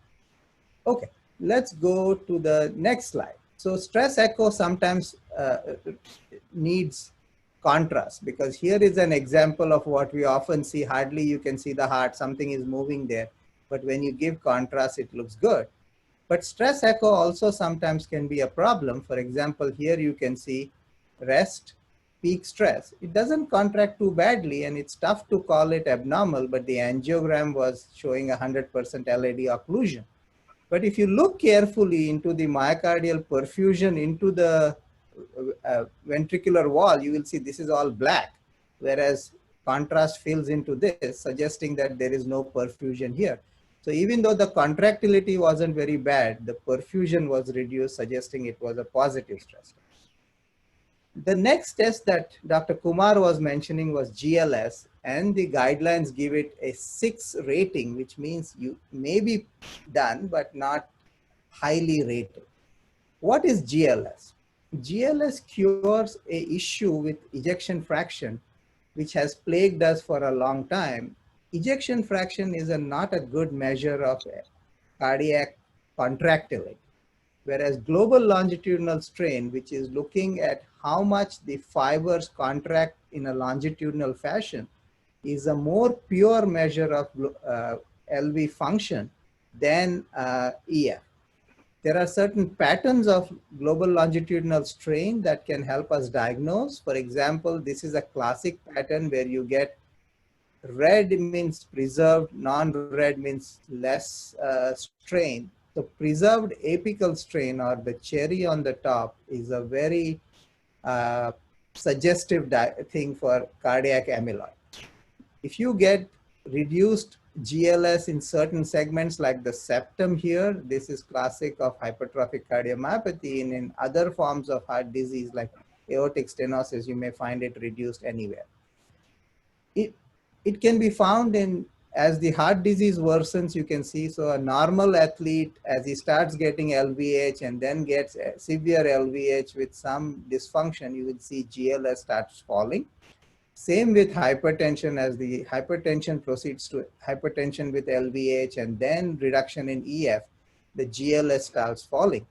Okay, let's go to the next slide. So stress echo sometimes needs contrast, because here is an example of what we often see. Hardly you can see the heart, something is moving there, but when you give contrast, it looks good. But stress echo also sometimes can be a problem. For example, here you can see rest, peak stress. It doesn't contract too badly, and it's tough to call it abnormal, but the angiogram was showing 100% LAD occlusion. But if you look carefully into the myocardial perfusion into the ventricular wall, you will see this is all black, whereas contrast fills into this, suggesting that there is no perfusion here. So even though the contractility wasn't very bad, the perfusion was reduced, suggesting it was a positive stress. The next test that Dr. Kumar was mentioning was GLS, and the guidelines give it a 6 rating, which means you may be done, but not highly rated. What is GLS? GLS cures an issue with ejection fraction, which has plagued us for a long time. Ejection fraction is not a good measure of cardiac contractility. Whereas global longitudinal strain, which is looking at how much the fibers contract in a longitudinal fashion, is a more pure measure of LV function than EF. There are certain patterns of global longitudinal strain that can help us diagnose. For example, this is a classic pattern where you get red means preserved, non-red means less strain. So preserved apical strain, or the cherry on the top, is a very suggestive thing for cardiac amyloid. If you get reduced GLS in certain segments like the septum here, this is classic of hypertrophic cardiomyopathy, and in other forms of heart disease like aortic stenosis, you may find it reduced anywhere. It can be found in, as the heart disease worsens, you can see, so a normal athlete, as he starts getting LVH and then gets severe LVH with some dysfunction, you will see GLS starts falling. Same with hypertension, as the hypertension proceeds to hypertension with LVH and then reduction in EF, the GLS starts falling.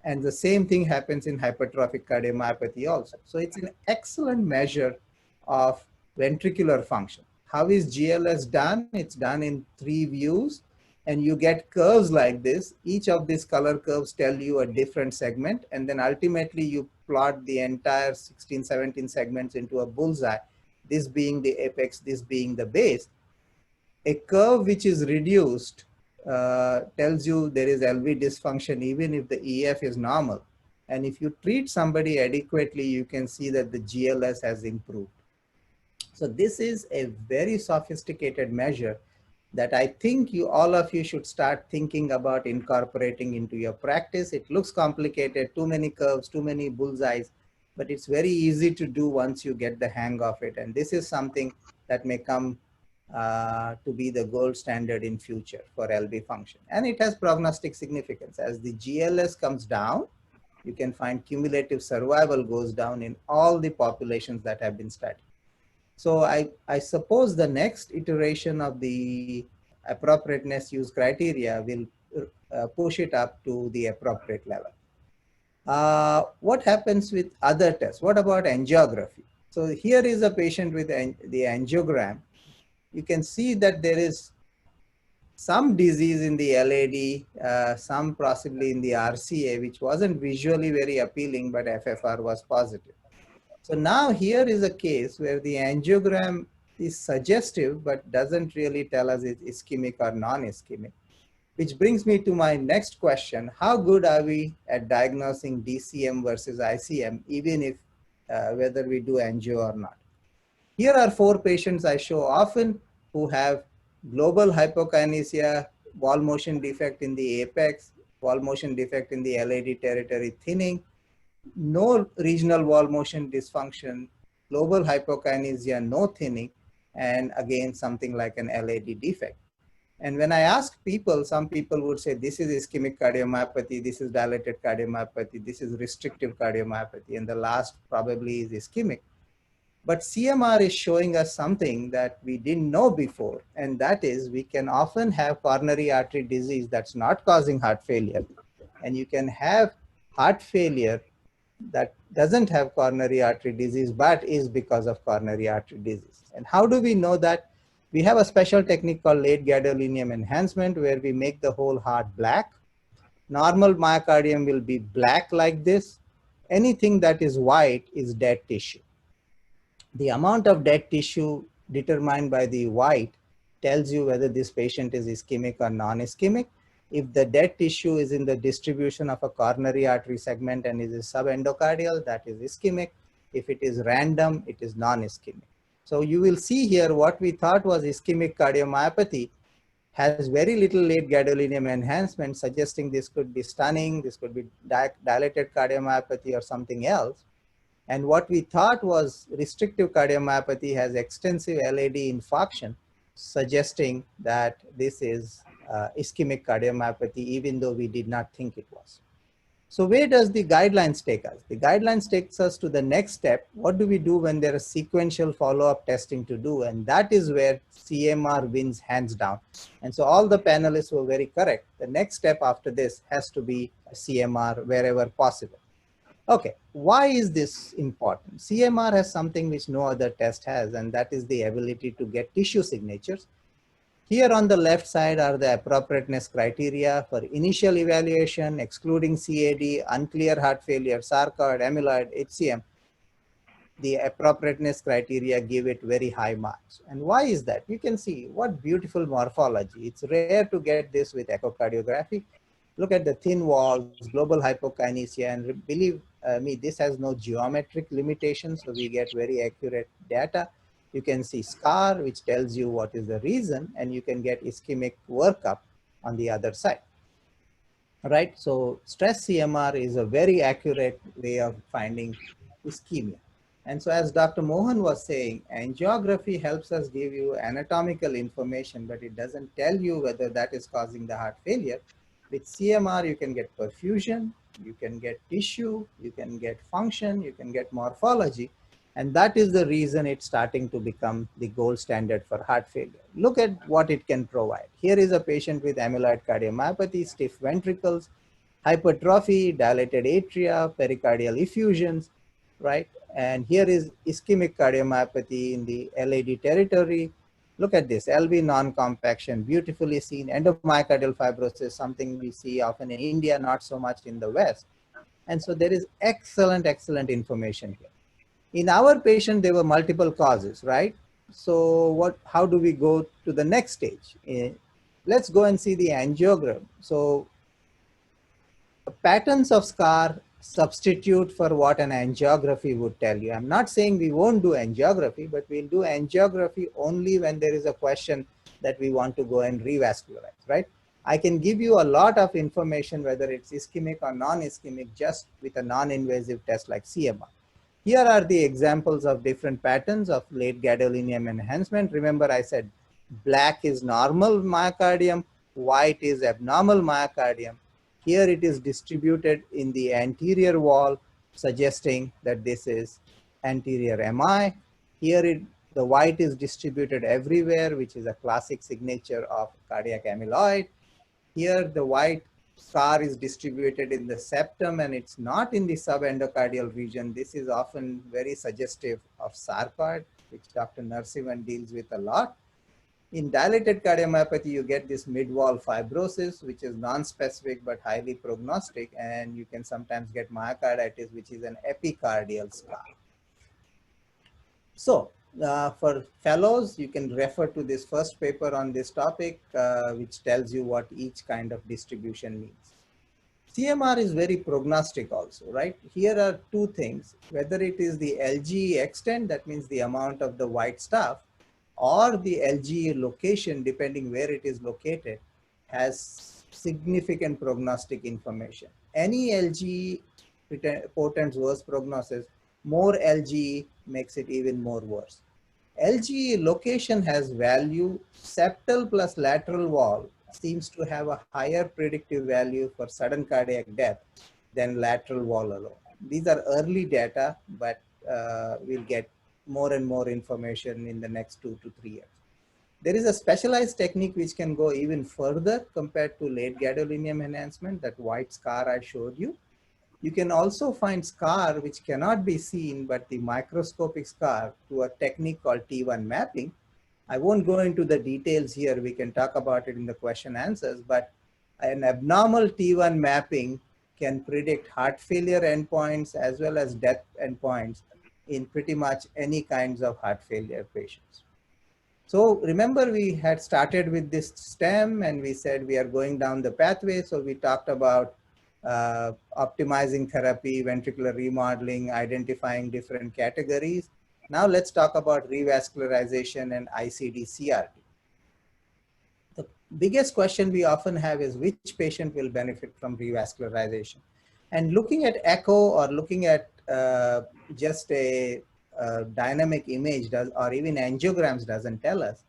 And the same thing happens in hypertrophic cardiomyopathy also. So it's an excellent measure of ventricular function. How is GLS done? It's done in 3 views, and you get curves like this. Each of these color curves tell you a different segment, and then ultimately you plot the entire 16, 17 segments into a bullseye, this being the apex, this being the base. A curve which is reduced tells you there is LV dysfunction even if the EF is normal. And if you treat somebody adequately, you can see that the GLS has improved. So this is a very sophisticated measure that I think all of you should start thinking about incorporating into your practice. It looks complicated, too many curves, too many bullseyes, but it's very easy to do once you get the hang of it. And this is something that may come to be the gold standard in future for LV function. And it has prognostic significance. As the GLS comes down, you can find cumulative survival goes down in all the populations that have been studied. So I suppose the next iteration of the appropriateness use criteria will push it up to the appropriate level. What happens with other tests? What about angiography? So here is a patient with the angiogram. You can see that there is some disease in the LAD, some possibly in the RCA, which wasn't visually very appealing, but FFR was positive. So now here is a case where the angiogram is suggestive, but doesn't really tell us it's ischemic or non-ischemic, which brings me to my next question. How good are we at diagnosing DCM versus ICM, even if whether we do angio or not? Here are 4 patients I show often who have global hypokinesia, wall motion defect in the apex, wall motion defect in the LAD territory thinning, no regional wall motion dysfunction, global hypokinesia, no thinning, and again, something like an LAD defect. And when I ask people, some people would say, this is ischemic cardiomyopathy, this is dilated cardiomyopathy, this is restrictive cardiomyopathy, and the last probably is ischemic. But CMR is showing us something that we didn't know before, and that is we can often have coronary artery disease that's not causing heart failure, and you can have heart failure that doesn't have coronary artery disease, but is because of coronary artery disease. And how do we know that? We have a special technique called late gadolinium enhancement, where we make the whole heart black. Normal myocardium will be black like this. Anything that is white is dead tissue. The amount of dead tissue determined by the white tells you whether this patient is ischemic or non-ischemic. If the dead tissue is in the distribution of a coronary artery segment and is subendocardial, that is ischemic. If it is random, it is non-ischemic. So you will see here what we thought was ischemic cardiomyopathy has very little late gadolinium enhancement, suggesting this could be stunning, this could be dilated cardiomyopathy or something else. And what we thought was restrictive cardiomyopathy has extensive LAD infarction, suggesting that this is ischemic cardiomyopathy, even though we did not think it was. So where does the guidelines take us? The guidelines takes us to the next step. What do we do when there is sequential follow-up testing to do? And that is where CMR wins hands down. And so all the panelists were very correct. The next step after this has to be CMR wherever possible. Okay, why is this important? CMR has something which no other test has, and that is the ability to get tissue signatures. Here on the left side are the appropriateness criteria for initial evaluation, excluding CAD, unclear heart failure, sarcoid, amyloid, HCM. The appropriateness criteria give it very high marks. And why is that? You can see what beautiful morphology. It's rare to get this with echocardiography. Look at the thin walls, global hypokinesia, and believe me, this has no geometric limitations, so we get very accurate data. You can see scar, which tells you what is the reason, and you can get ischemic workup on the other side. Right, so stress CMR is a very accurate way of finding ischemia. And so as Dr. Mohan was saying, angiography helps us give you anatomical information, but it doesn't tell you whether that is causing the heart failure. With CMR, you can get perfusion, you can get tissue, you can get function, you can get morphology. And that is the reason it's starting to become the gold standard for heart failure. Look at what it can provide. Here is a patient with amyloid cardiomyopathy, stiff ventricles, hypertrophy, dilated atria, pericardial effusions, right? And here is ischemic cardiomyopathy in the LAD territory. Look at this, LV non-compaction, beautifully seen. Endomyocardial fibrosis, something we see often in India, not so much in the West. And so there is excellent, excellent information here. In our patient, there were multiple causes, right? So how do we go to the next stage? Let's go and see the angiogram. So patterns of scar substitute for what an angiography would tell you. I'm not saying we won't do angiography, but we'll do angiography only when there is a question that we want to go and revascularize, right? I can give you a lot of information, whether it's ischemic or non-ischemic, just with a non-invasive test like CMR. Here are the examples of different patterns of late gadolinium enhancement. Remember, I said black is normal myocardium, white is abnormal myocardium. Here it is distributed in the anterior wall, suggesting that this is anterior MI. Here the white is distributed everywhere, which is a classic signature of cardiac amyloid. Here the white scar is distributed in the septum and it's not in the subendocardial region. This is often very suggestive of sarcoid, which Dr. Narasimhan deals with a lot. In dilated cardiomyopathy, you get this mid-wall fibrosis, which is non-specific but highly prognostic, and you can sometimes get myocarditis, which is an epicardial scar. So for fellows, you can refer to this first paper on this topic, which tells you what each kind of distribution means. CMR is very prognostic also, right? Here are two things, whether it is the LGE extent, that means the amount of the white stuff, or the LGE location, depending where it is located, has significant prognostic information. Any LGE portends worse prognosis, more LGE makes it even more worse. LGE location has value. Septal plus lateral wall seems to have a higher predictive value for sudden cardiac death than lateral wall alone. These are early data, but we'll get more and more information in the next 2 to 3 years. There is a specialized technique which can go even further compared to late gadolinium enhancement, that white scar I showed you. You can also find scar which cannot be seen, but the microscopic scar, through a technique called T1 mapping. I won't go into the details here. We can talk about it in the question answers, but an abnormal T1 mapping can predict heart failure endpoints as well as death endpoints in pretty much any kinds of heart failure patients. So remember, we had started with this STEM and we said we are going down the pathway. So we talked about optimizing therapy, ventricular remodeling, identifying different categories. Now let's talk about revascularization and ICD-CRT. The biggest question we often have is which patient will benefit from revascularization? And looking at echo or looking at just a dynamic image or even angiograms doesn't tell us.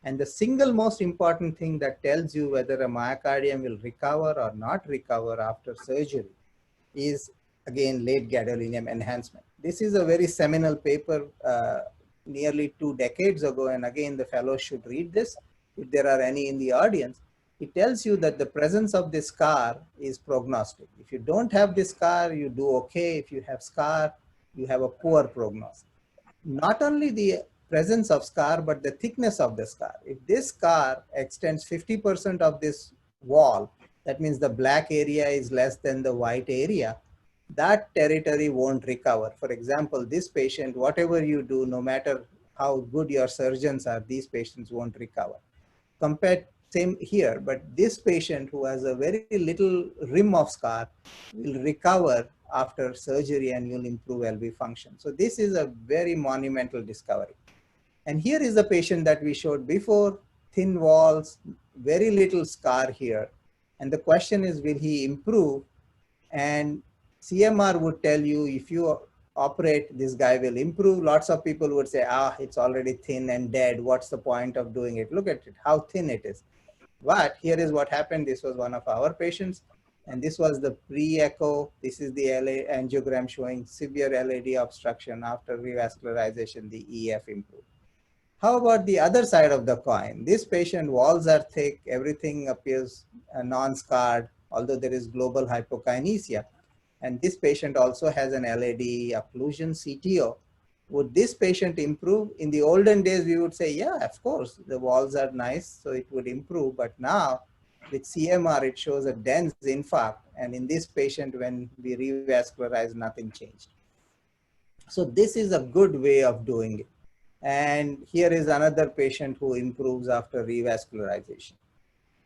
And the single most important thing that tells you whether a myocardium will recover or not recover after surgery is again late gadolinium enhancement. This is a very seminal paper nearly 2 decades ago, and again the fellows should read this if there are any in the audience. It tells you that the presence of this scar is prognostic. If you don't have this scar, you do okay. If you have scar, you have a poor prognosis. Not only the presence of scar, but the thickness of the scar. If this scar extends 50% of this wall, that means the black area is less than the white area, that territory won't recover. For example, this patient, whatever you do, no matter how good your surgeons are, these patients won't recover. Compared, same here, but this patient who has a very little rim of scar will recover after surgery and will improve LV function. So this is a very monumental discovery. And here is the patient that we showed before, thin walls, very little scar here. And the question is, will he improve? And CMR would tell you, if you operate, this guy will improve. Lots of people would say, it's already thin and dead. What's the point of doing it? Look at it, how thin it is. But here is what happened. This was one of our patients. And this was the pre-echo. This is the LA angiogram showing severe LAD obstruction. After revascularization, the EF improved. How about the other side of the coin? This patient, walls are thick, everything appears non-scarred, although there is global hypokinesia. And this patient also has an LAD occlusion, CTO. Would this patient improve? In the olden days, we would say, yeah, of course, the walls are nice, so it would improve. But now, with CMR, it shows a dense infarct. And in this patient, when we revascularize, nothing changed. So this is a good way of doing it. And here is another patient who improves after revascularization.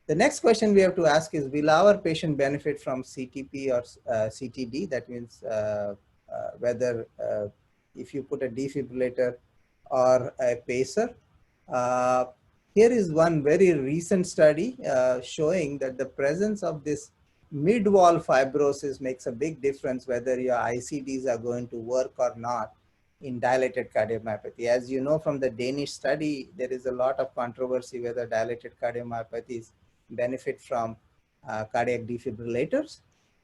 The next question we have to ask is, will our patient benefit from CTP or CTD? That means whether if you put a defibrillator or a pacer. Here is one very recent study showing that the presence of this mid-wall fibrosis makes a big difference whether your ICDs are going to work or not in dilated cardiomyopathy. As you know from the Danish study, there is a lot of controversy whether dilated cardiomyopathies benefit from cardiac defibrillators.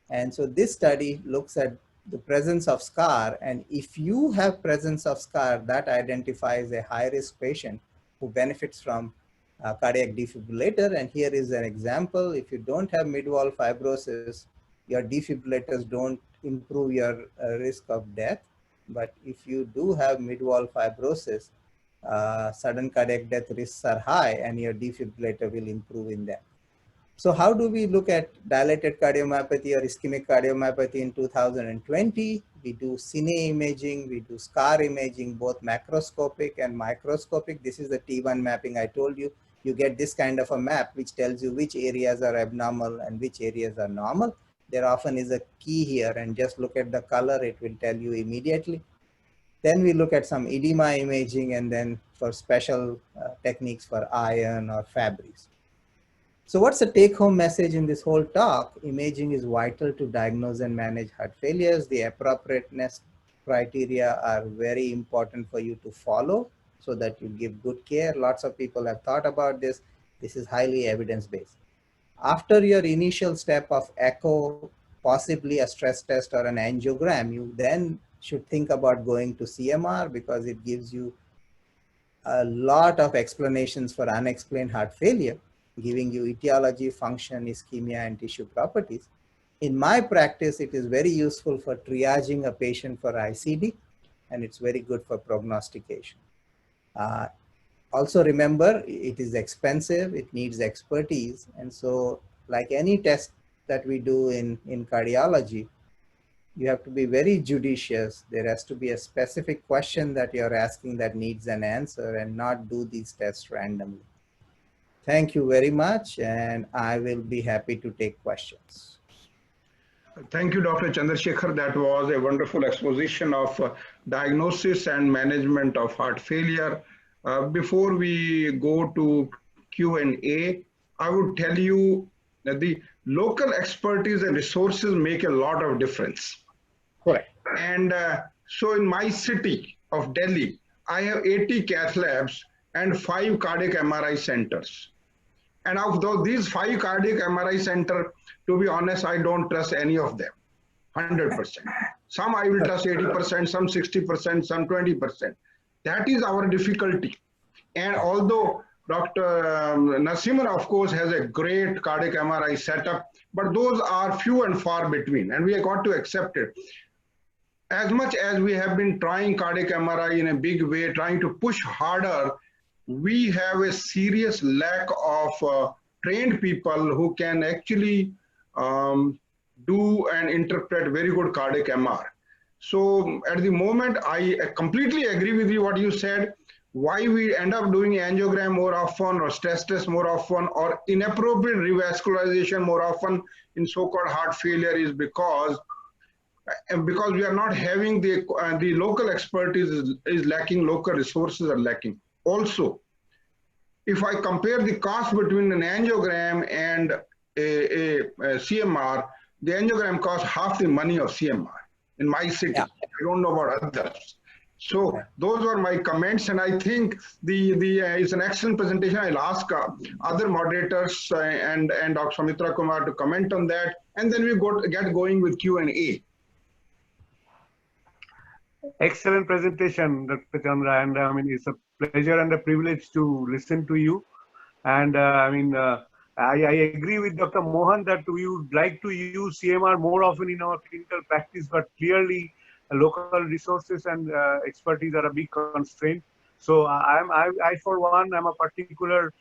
And so this study looks at the presence of scar, and if you have presence of scar, that identifies a high-risk patient who benefits from cardiac defibrillator. And here is an example. If you don't have mid-wall fibrosis, your defibrillators don't improve your risk of death. But if you do have mid-wall fibrosis, sudden cardiac death risks are high, and your defibrillator will improve in that. So how do we look at dilated cardiomyopathy or ischemic cardiomyopathy in 2020? We do cine imaging, we do scar imaging, both macroscopic and microscopic. This is the T1 mapping I told you. You get this kind of a map which tells you which areas are abnormal and which areas are normal. There often is a key here, and just look at the color, it will tell you immediately. Then we look at some edema imaging, and then for special techniques for iron or Fabry's. So what's the take-home message in this whole talk? Imaging is vital to diagnose and manage heart failures. The appropriateness criteria are very important for you to follow so that you give good care. Lots of people have thought about this. This is highly evidence-based. After your initial step of echo, possibly a stress test or an angiogram, you then should think about going to CMR, because it gives you a lot of explanations for unexplained heart failure, giving you etiology, function, ischemia, and tissue properties. In my practice, it is very useful for triaging a patient for ICD, and it's very good for prognostication. Also remember, it is expensive, it needs expertise. And so like any test that we do in cardiology, you have to be very judicious. There has to be a specific question that you're asking that needs an answer, and not do these tests randomly. Thank you very much, and I will be happy to take questions. Thank you, Dr. Chandrasekhar. That was a wonderful exposition of diagnosis and management of heart failure. Before we go to Q&A, I would tell you that the local expertise and resources make a lot of difference. Correct. And so in my city of Delhi, I have 80 cath labs and 5 cardiac MRI centers. And of these 5 cardiac MRI centers, to be honest, I don't trust any of them. 100%. Some I will trust 80%, some 60%, some 20%. That is our difficulty. And although Dr. Narasimhan, of course, has a great cardiac MRI setup, but those are few and far between, and we have got to accept it. As much as we have been trying cardiac MRI in a big way, trying to push harder, we have a serious lack of trained people who can actually do and interpret very good cardiac MR. So at the moment, I completely agree with you what you said. Why we end up doing angiogram more often or stress test more often or inappropriate revascularization more often in so-called heart failure is because we are not having the local expertise is lacking, local resources are lacking. Also, if I compare the cost between an angiogram and a CMR, the angiogram costs half the money of CMR in my city. Yeah. I don't know about others. So those were my comments, and I think it's an excellent presentation. I'll ask other moderators and Dr. Soumitra Kumar to comment on that, and then we get going with Q&A. Excellent presentation, Dr. Chandra, and I mean it's a pleasure and a privilege to listen to you. And I agree with Dr. Mohan that we would like to use CMR more often in our clinical practice, but clearly local resources and expertise are a big constraint. So I for one, I'm a particular,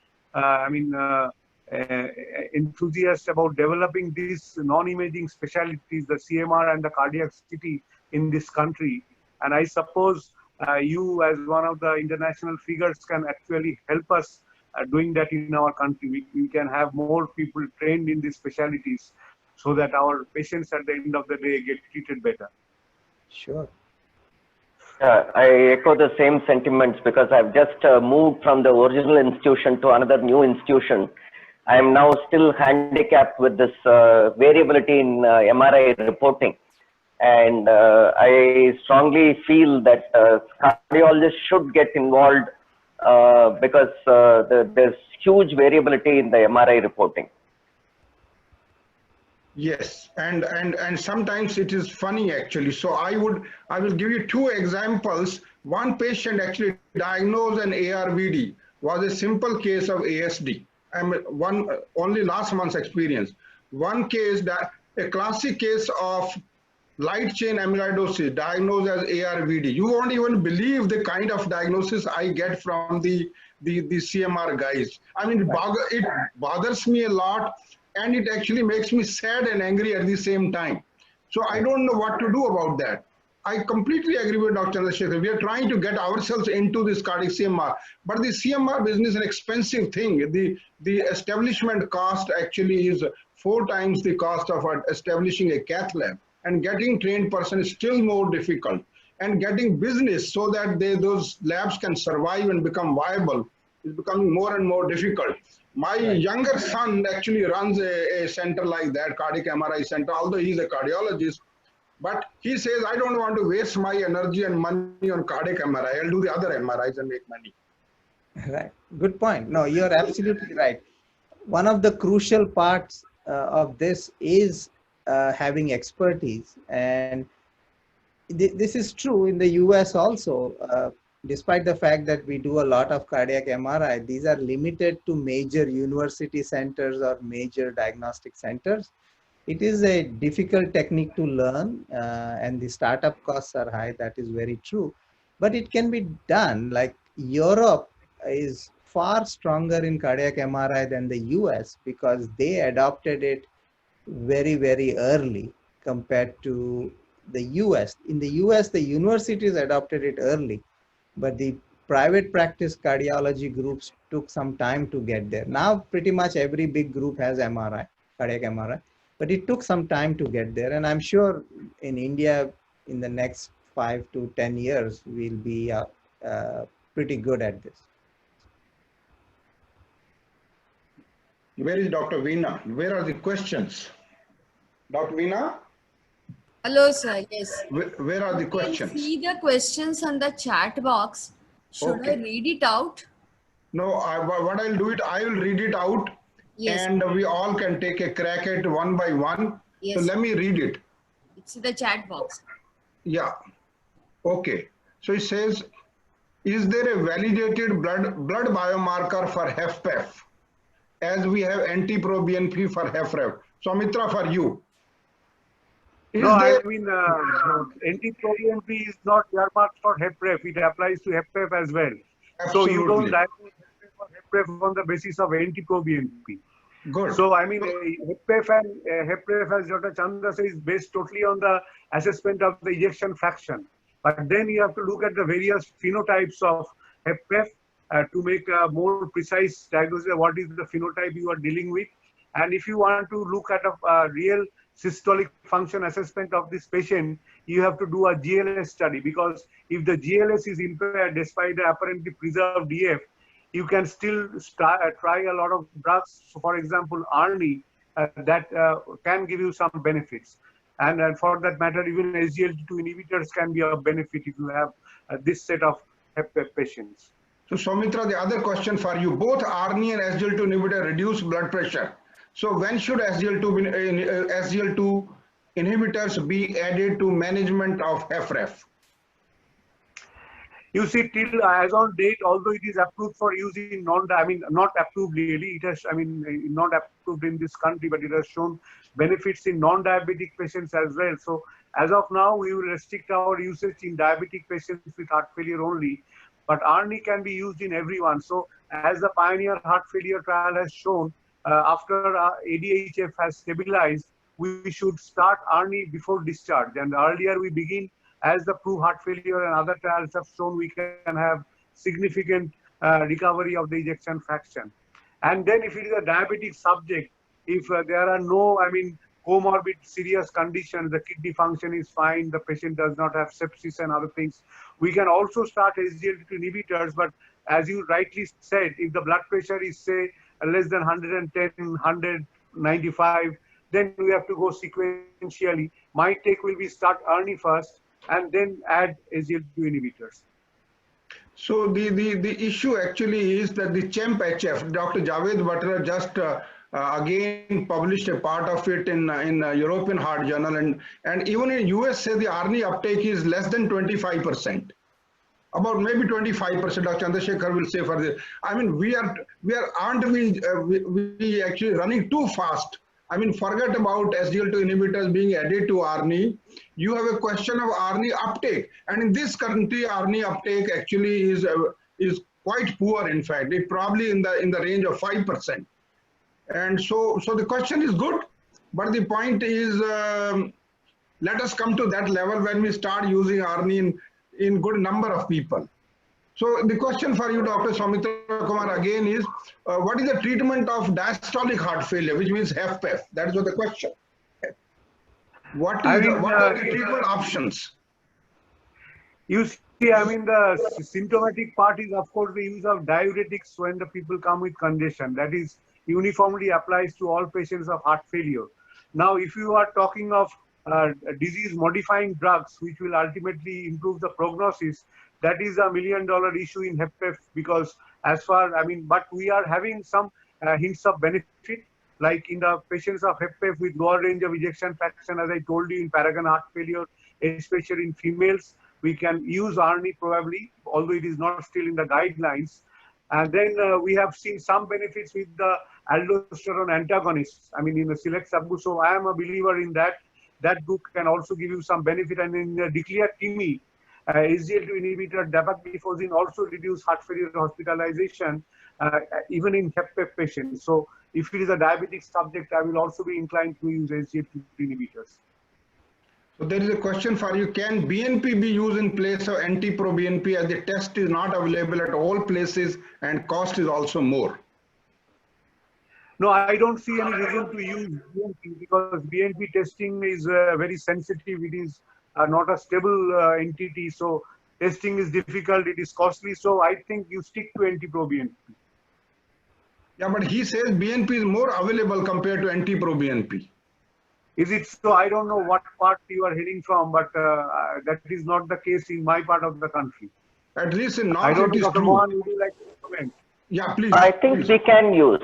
enthusiast about developing these non-imaging specialties, the CMR and the cardiac CT in this country. And I suppose you, as one of the international figures, can actually help us doing that in our country. We can have more people trained in these specialties so that our patients at the end of the day get treated better. Sure. I echo the same sentiments because I've just moved from the original institution to another new institution. I am now still handicapped with this variability in MRI reporting. And I strongly feel that cardiologists should get involved because there's huge variability in the MRI reporting. Yes, and sometimes it is funny actually. So I will give you two examples. One patient actually diagnosed an ARVD, was a simple case of ASD. Only last month's experience. One case, a classic case of light chain amyloidosis diagnosed as ARVD. You won't even believe the kind of diagnosis I get from the CMR guys. I mean, it bothers me a lot, and it actually makes me sad and angry at the same time. So I don't know what to do about that. I completely agree with Dr. Chandrasekhar. We are trying to get ourselves into this cardiac CMR, but the CMR business is an expensive thing. The establishment cost actually is 4 times the cost of establishing a cath lab, and getting trained person is still more difficult. And getting business so that those labs can survive and become viable is becoming more and more difficult. My younger son actually runs a center like that, cardiac MRI center, although he's a cardiologist. But he says, I don't want to waste my energy and money on cardiac MRI. I'll do the other MRIs and make money. Right. Good point. No, you're absolutely right. One of the crucial parts of this is having expertise. And this is true in the US also. Despite the fact that we do a lot of cardiac MRI, these are limited to major university centers or major diagnostic centers. It is a difficult technique to learn, and the startup costs are high. That is very true. But it can be done. Like Europe is far stronger in cardiac MRI than the US because they adopted it very, very early compared to the US. In the US, the universities adopted it early, but the private practice cardiology groups took some time to get there. Now, pretty much every big group has MRI, cardiac MRI, but it took some time to get there. And I'm sure in India, in the next 5 to 10 years, we'll be pretty good at this. Where is Dr. Veena? Where are the questions? Dr. Veena? Hello, sir. Yes. Where are the questions? I see the questions on the chat box. Should I read it out? No, what I'll do I will read it out, and we all can take a crack at one by one. Yes. So let me read it. see the chat box. Yeah. Okay. So it says, is there a validated blood biomarker for HFpEF as we have NT-proBNP for HFrEF? Soumitra, for you. No, I mean, NT-proBNP is not earmarked for HFrEF. It applies to HFpEF as well. So you don't diagnose HFrEF on the basis of NT-proBNP. Good. So I mean, HFpEF and HFrEF, as Dr. Chandra says, is based totally on the assessment of the ejection fraction. But then you have to look at the various phenotypes of HFpEF to make a more precise diagnosis of what is the phenotype you are dealing with. And if you want to look at a real systolic function assessment of this patient, you have to do a GLS study, because if the GLS is impaired despite the apparently preserved DF, you can still try a lot of drugs. So for example, ARNI, that can give you some benefits. And for that matter, even SGLT2 inhibitors can be of benefit if you have this set of HFpEF patients. So Soumitra, the other question for you, both ARNI and SGLT2 inhibitor reduce blood pressure. So when should SGLT2 inhibitors be added to management of HFrEF? You see, till as on date, although it is approved for use in not approved really, it has, not approved in this country, but it has shown benefits in non-diabetic patients as well. So as of now, we will restrict our usage in diabetic patients with heart failure only, but ARNI can be used in everyone. So as the PIONEER heart failure trial has shown, after ADHF has stabilized, we should start ARNI before discharge. And the earlier we begin, as the PROVE heart failure and other trials have shown, we can have significant recovery of the ejection fraction. And then if it is a diabetic subject, if there are no, comorbid serious conditions, the kidney function is fine, the patient does not have sepsis and other things, we can also start SGLT2 inhibitors. But as you rightly said, if the blood pressure is, say, less than 110, 195, then we have to go sequentially. My take will be start ARNI first and then add SGLT2 inhibitors. So the issue actually is that the CHEMP-HF, Dr. Javed Batra just again published a part of it in European Heart Journal, and even in USA the ARNI uptake is less than 25%. About maybe 25%. Dr. Chandrasekhar will say for this. Aren't we actually running too fast? Forget about SGLT2 inhibitors being added to ARNI. You have a question of ARNI uptake, and in this country, ARNI uptake actually is quite poor. In fact, it probably in the range of 5%. And so the question is good, but the point is, let us come to that level when we start using ARNI in good number of people. So the question for you, Dr. Soumitra Kumar, again is, what is the treatment of diastolic heart failure, which means HFpEF? That is what the question. What are the treatment options? You see, the symptomatic part is, of course, the use of diuretics when the people come with congestion. That is uniformly applies to all patients of heart failure. Now, if you are talking of disease-modifying drugs, which will ultimately improve the prognosis, that is $1 million issue in HFpEF, because but we are having some hints of benefit, like in the patients of HFpEF with lower range of ejection fraction, as I told you, in Paragon heart failure, especially in females, we can use ARNI probably, although it is not still in the guidelines. And then we have seen some benefits with the aldosterone antagonists, in the select subgroup. So I am a believer in that. That group can also give you some benefit. And in the DECLARE TIMI, SGLT2 inhibitor dapagliflozin also reduce heart failure hospitalization, even in HFpEF patients. So if it is a diabetic subject, I will also be inclined to use SGLT2 inhibitors. So there is a question for you. Can BNP be used in place of NT-proBNP, as the test is not available at all places and cost is also more? No, I don't see any reason to use BNP, because BNP testing is very sensitive. It is not a stable entity. So testing is difficult. It is costly. So I think you stick to NT-proBNP. Yeah, but he says BNP is more available compared to NT-proBNP. Is it so? I don't know what part you are heading from, but that is not the case in my part of the country. At least in North, I don't it is know, Dr. true. Mohan, would you like to comment? Yeah, please. I think please. we can use.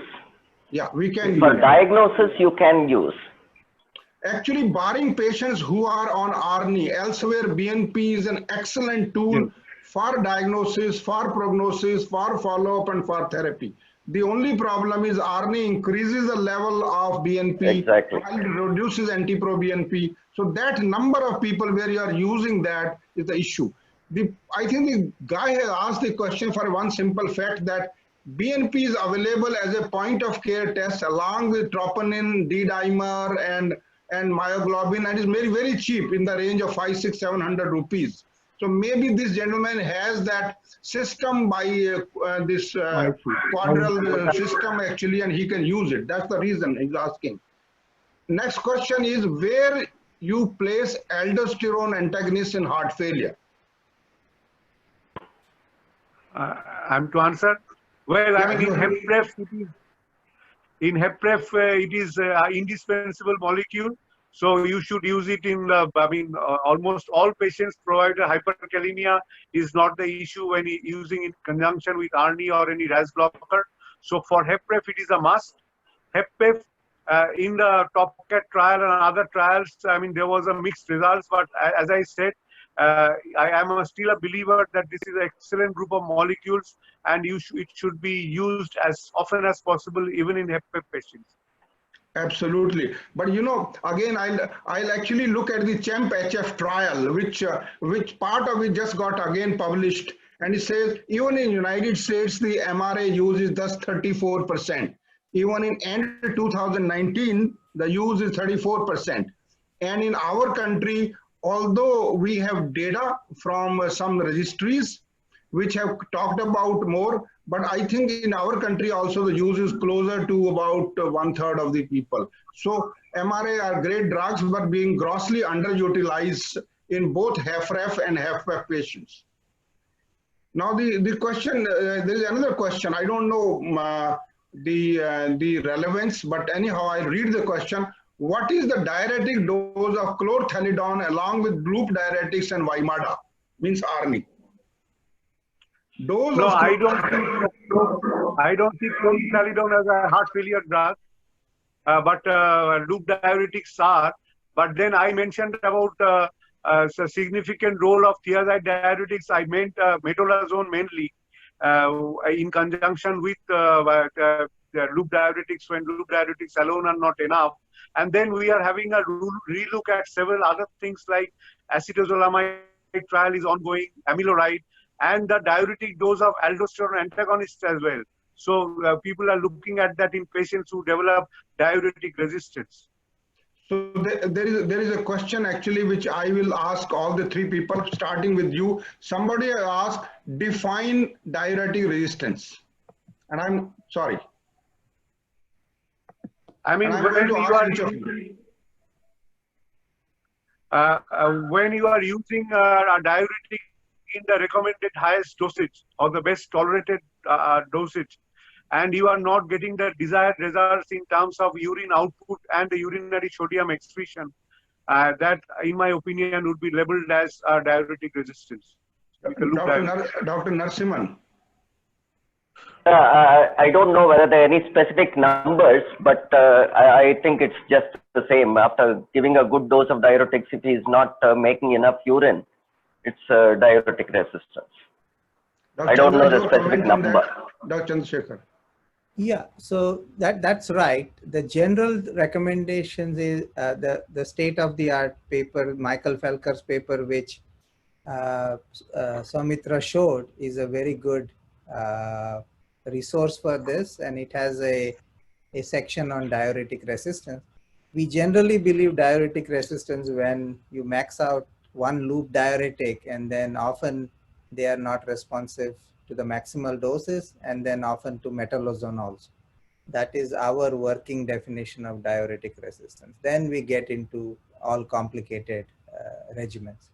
Yeah, we can For use. diagnosis, you can use. Actually, barring patients who are on ARNI, elsewhere BNP is an excellent tool for diagnosis, for prognosis, for follow-up, and for therapy. The only problem is ARNI increases the level of BNP, Exactly. while it reduces anti-pro-BNP. So that number of people where you are using that is the issue. I think the guy has asked the question for one simple fact that BNP is available as a point of care test along with troponin, D-dimer, and myoglobin, and is very, very cheap in the range of 500, 600, 700 rupees. So maybe this gentleman has that system by this quadral system actually, and he can use it. That's the reason he's asking. Next question is where you place aldosterone antagonists in heart failure. I'm to answer. Well, I mean, in HepRef, it is an indispensable molecule. So you should use it in, almost all patients provided hyperkalemia is not the issue when using in conjunction with ARNI or any RAS blocker. So for HepRef, it is a must. HepRef, in the TopCat trial and other trials, I mean, there was a mixed results, but as I said, I am still a believer that this is an excellent group of molecules and it should be used as often as possible, even in HepRef patients. Absolutely, but you know, again, I'll actually look at the CHEMP-HF trial, which part of it just got again published, and it says even in United States the MRA use is just 34%. Even in end 2019, the use is 34%, and in our country, although we have data from some registries which have talked about more, but I think in our country also the use is closer to about 1/3 of the people. So MRA are great drugs, but being grossly underutilized in both HFrEF and HFpEF patients. Now the question, there is another question. I don't know the relevance, but anyhow, I read the question. What is the diuretic dose of chlorthalidone along with loop diuretics and Vimada? Means ARNI. No, I don't think chlorthalidone as a heart failure drug, but loop diuretics are. But then I mentioned about a significant role of thiazide diuretics. I meant metolazone mainly in conjunction with loop diuretics when loop diuretics alone are not enough. And then we are having a relook at several other things like acetazolamide trial is ongoing, amiloride, and the diuretic dose of aldosterone antagonists as well. So people are looking at that in patients who develop diuretic resistance. So there is a question actually which I will ask all the three people, starting with you. Somebody asked, define diuretic resistance. And I'm sorry. I mean, when you are using a diuretic in the recommended highest dosage or the best tolerated dosage, and you are not getting the desired results in terms of urine output and the urinary sodium excretion, that, in my opinion, would be labeled as diuretic resistance. Dr. Narasimhan. I don't know whether there are any specific numbers, but I think it's just the same. After giving a good dose of diuretics, if he is not making enough urine, it's diuretic resistance. I don't know the specific number. Dr. Chandrasekhar. Yeah, so that's right. The general recommendations is the state-of-the-art paper, Michael Felker's paper, which Soumitra showed, is a very good resource for this, and it has a section on diuretic resistance. We generally believe diuretic resistance when you max out one loop diuretic, and then often they are not responsive to the maximal doses, and then often to metolazone also. That is our working definition of diuretic resistance. Then we get into all complicated regimens.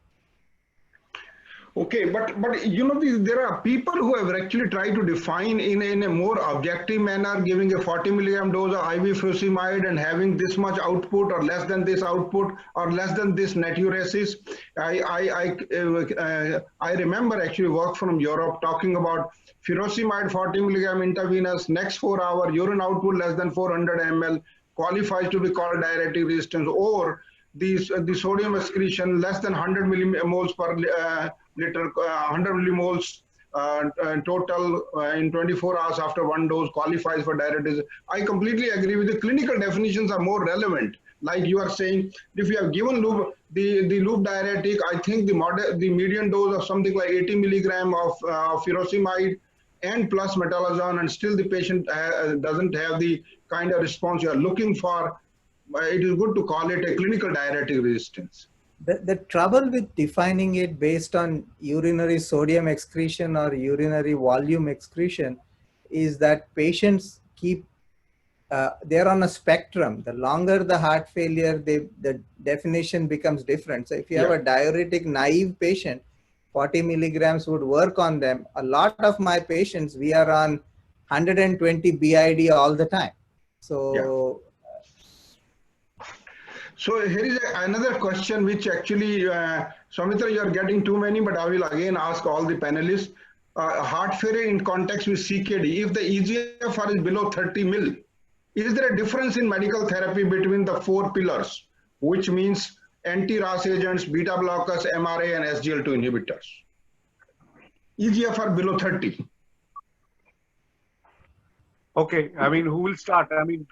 Okay, but you know, there are people who have actually tried to define in a more objective manner, giving a 40 milligram dose of IV furosemide and having this much output or less than this output or less than this natriuresis. I remember actually work from Europe talking about furosemide 40 milligram intravenous, next 4 hour urine output less than 400 ml, qualifies to be called diuretic resistance, or the sodium excretion less than 100 millimoles per liter, 100 millimoles total in 24 hours after one dose qualifies for diuretic. I completely agree with the clinical definitions are more relevant. Like you are saying, if you have given the loop diuretic, I think the median dose of something like 80 milligram of furosemide and plus metolazone, and still the patient doesn't have the kind of response you are looking for, it is good to call it a clinical diuretic resistance. The trouble with defining it based on urinary sodium excretion or urinary volume excretion is that patients they're on a spectrum. The longer the heart failure, the definition becomes different. So if you have a diuretic naive patient, 40 milligrams would work on them. A lot of my patients, we are on 120 BID all the time. So So here is another question which actually, Soumitra, you are getting too many, but I will again ask all the panelists. Heart failure in context with CKD, if the eGFR is below 30 mil, is there a difference in medical therapy between the four pillars, which means anti-RAS agents, beta blockers, MRA, and SGLT2 inhibitors? eGFR below 30. Okay, I mean, who will start? I mean,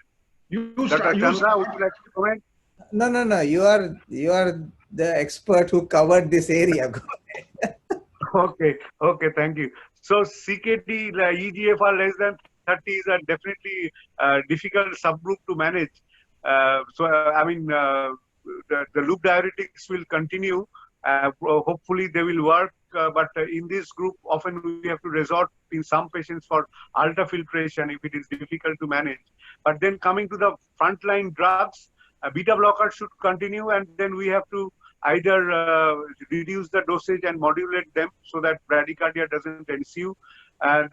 You Dr. start. Chandra, would you like to comment? No. You are the expert who covered this area. Go ahead. Okay, thank you. So CKD, eGFR less than 30 is a definitely difficult subgroup to manage. I mean, the loop diuretics will continue. Hopefully they will work, but in this group, often we have to resort in some patients for ultrafiltration if it is difficult to manage. But then coming to the frontline drugs, beta blockers should continue, and then we have to either reduce the dosage and modulate them so that bradycardia doesn't ensue.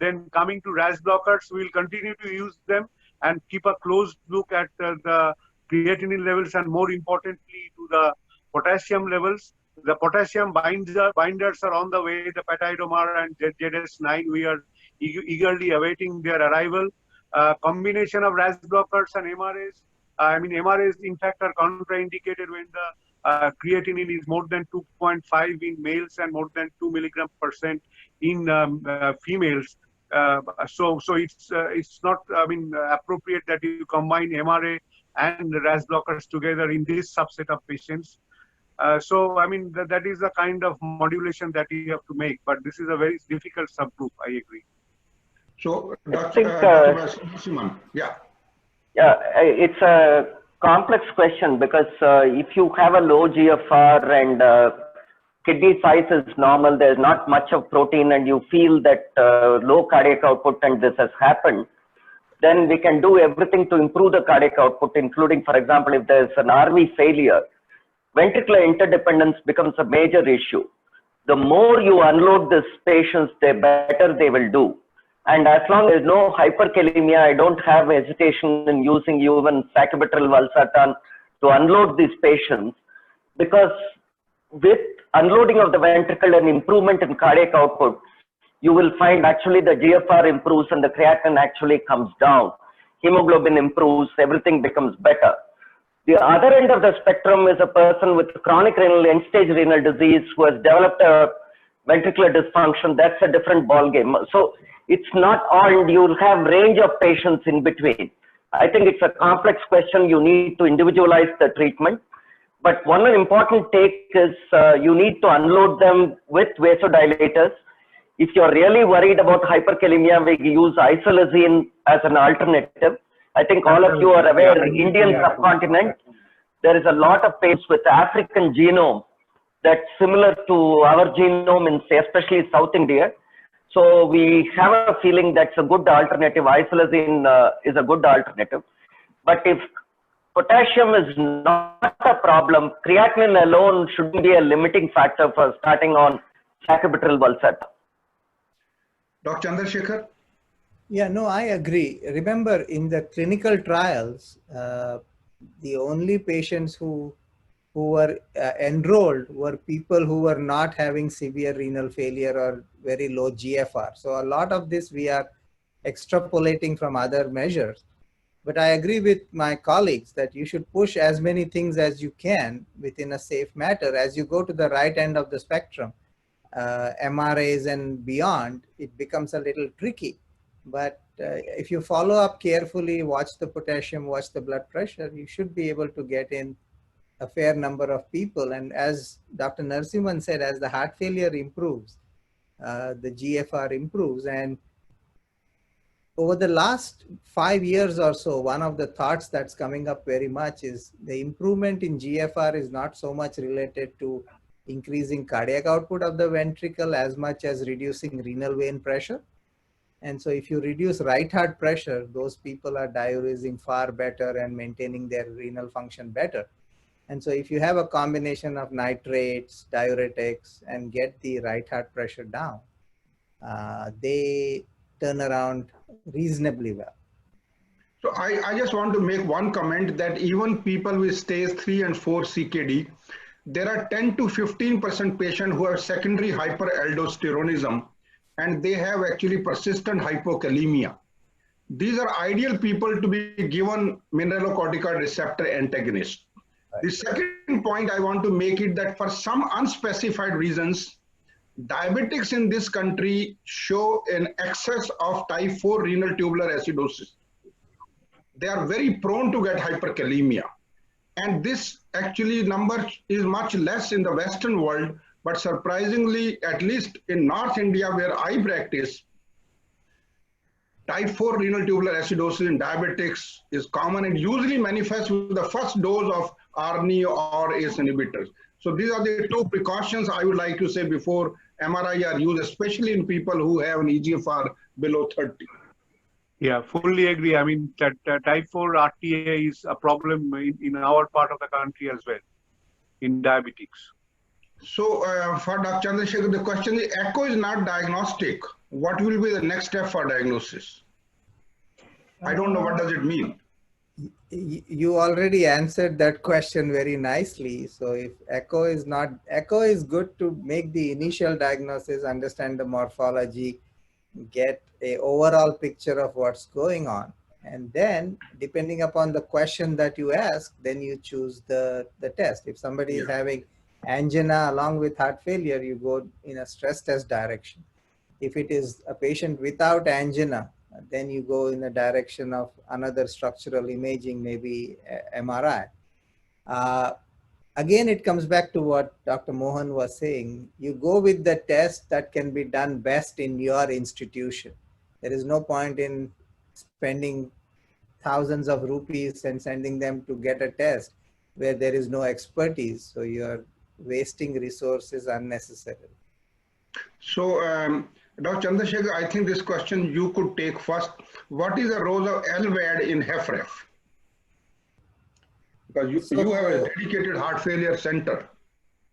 Then coming to RAS blockers, we'll continue to use them and keep a close look at the creatinine levels, and more importantly to the potassium levels. The potassium binders are on the way, the Petidomar and ZS9, we are eagerly awaiting their arrival. Combination of RAS blockers and MRAs. I mean, MRAs in fact are contraindicated when the creatinine is more than 2.5 in males and more than 2 mg/% in females. So it's not, I mean, appropriate that you combine MRA and RAS blockers together in this subset of patients. So I mean, that is the kind of modulation that you have to make, but this is a very difficult subgroup, I agree. So, Dr. Simon, yeah. Yeah, it's a complex question because if you have a low GFR and kidney size is normal, there's not much of protein, and you feel that low cardiac output and this has happened, then we can do everything to improve the cardiac output, including, for example, if there's an RV failure, ventricular interdependence becomes a major issue. The more you unload these patients, the better they will do. And as long as no hyperkalemia, I don't have hesitation in using even sacubitril valsartan to unload these patients, because with unloading of the ventricle and improvement in cardiac output, you will find actually the GFR improves and the creatinine actually comes down. Hemoglobin improves, everything becomes better. The other end of the spectrum is a person with chronic renal, end-stage renal disease who has developed a ventricular dysfunction. That's a different ballgame. So it's not all, you'll have range of patients in between. I think it's a complex question. You need to individualize the treatment. But one important take is you need to unload them with vasodilators. If you're really worried about hyperkalemia, we use isolazine as an alternative. I think all of you are aware, Indian subcontinent, there is a lot of patients with African genome that's similar to our genome in, say, especially South India. So we have a feeling that's a good alternative. Isolazine is a good alternative. But if potassium is not a problem, creatinine alone shouldn't be a limiting factor for starting on sacubitril valsartan. Dr. Chandrasekhar? Yeah, no, I agree. Remember, in the clinical trials, the only patients who were enrolled were people who were not having severe renal failure or very low GFR. So a lot of this we are extrapolating from other measures. But I agree with my colleagues that you should push as many things as you can within a safe manner. As you go to the right end of the spectrum, MRAs and beyond, it becomes a little tricky. But if you follow up carefully, watch the potassium, watch the blood pressure, you should be able to get in a fair number of people. And as Dr. Narasimhan said, as the heart failure improves, the GFR improves. And over the last 5 years or so, one of the thoughts that's coming up very much is the improvement in GFR is not so much related to increasing cardiac output of the ventricle as much as reducing renal vein pressure. And so if you reduce right heart pressure, those people are diuresing far better and maintaining their renal function better. And so if you have a combination of nitrates, diuretics, and get the right heart pressure down, they turn around reasonably well. So I just want to make one comment that even people with stage 3 and 4 CKD, there are 10 to 15% patients who have secondary hyperaldosteronism, and they have actually persistent hypokalemia. These are ideal people to be given mineralocorticoid receptor antagonist. The second point I want to make it that for some unspecified reasons, diabetics in this country show an excess of type 4 renal tubular acidosis. They are very prone to get hyperkalemia. And this actually number is much less in the Western world, but surprisingly, at least in North India where I practice, type 4 renal tubular acidosis in diabetics is common and usually manifests with the first dose of ARNI or ACE inhibitors. So these are the two precautions I would like to say before MRI are used, especially in people who have an EGFR below 30. Yeah, fully agree. I mean, that type 4 RTA is a problem in our part of the country as well, in diabetics. So for Dr. Chandrasekhar, the question is, echo is not diagnostic. What will be the next step for diagnosis? I don't know, what does it mean? You already answered that question very nicely. So if echo is not, echo is good to make the initial diagnosis, understand the morphology, get a overall picture of what's going on. And then depending upon the question that you ask, then you choose the test. If somebody is having angina along with heart failure, you go in a stress test direction. If it is a patient without angina, then you go in the direction of another structural imaging, maybe MRI. Again, it comes back to what Dr. Mohan was saying. You go with the test that can be done best in your institution. There is no point in spending thousands of rupees and sending them to get a test where there is no expertise. So you're wasting resources unnecessarily. So, Dr. Chandrasekhar, I think this question you could take first. What is the role of LVAD in HFrEF? Because you have a dedicated heart failure center.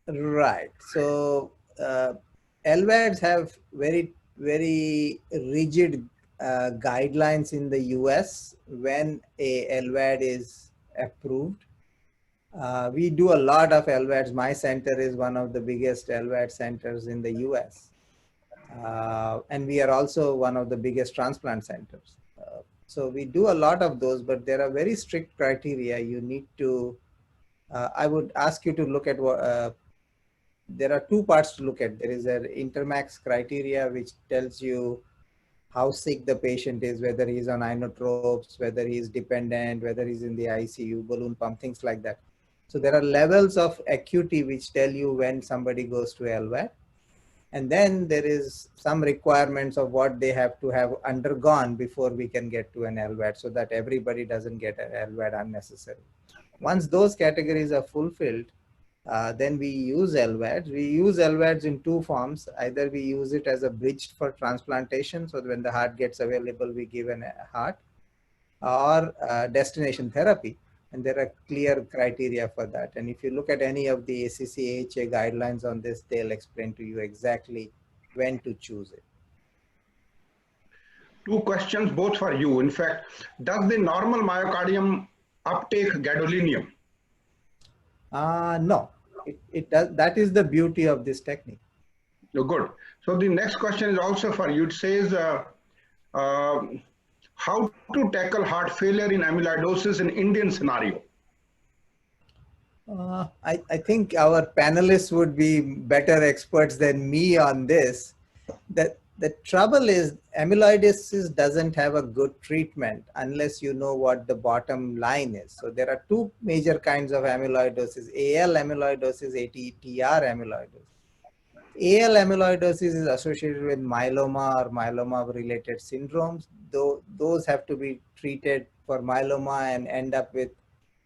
Right. So LVADs have very, very rigid guidelines in the US when a LVAD is approved. We do a lot of LVADs. My center is one of the biggest LVAD centers in the US. And we are also one of the biggest transplant centers. So we do a lot of those, but there are very strict criteria. You need to, I would ask you to look at what, there are two parts to look at. There is an Intermax criteria, which tells you how sick the patient is, whether he's on inotropes, whether he's dependent, whether he's in the ICU, balloon pump, things like that. So there are levels of acuity which tell you when somebody goes to LVAD. And then there is some requirements of what they have to have undergone before we can get to an LVAD, so that everybody doesn't get an LVAD unnecessarily. Once those categories are fulfilled, then we use LVADs. We use LVADs in two forms. Either we use it as a bridge for transplantation, so that when the heart gets available, we give a heart, or destination therapy. And there are clear criteria for that. And if you look at any of the ACC/AHA guidelines on this, they'll explain to you exactly when to choose it. Two questions, both for you. In fact, does the normal myocardium uptake gadolinium? No, it does. That is the beauty of this technique. Oh, good. So the next question is also for you. It says, how to tackle heart failure in amyloidosis in Indian scenario? I think our panelists would be better experts than me on this. The trouble is amyloidosis doesn't have a good treatment unless you know what the bottom line is. So there are two major kinds of amyloidosis, AL amyloidosis, ATTR amyloidosis. AL amyloidosis is associated with myeloma or myeloma related syndromes. Though those have to be treated for myeloma and end up with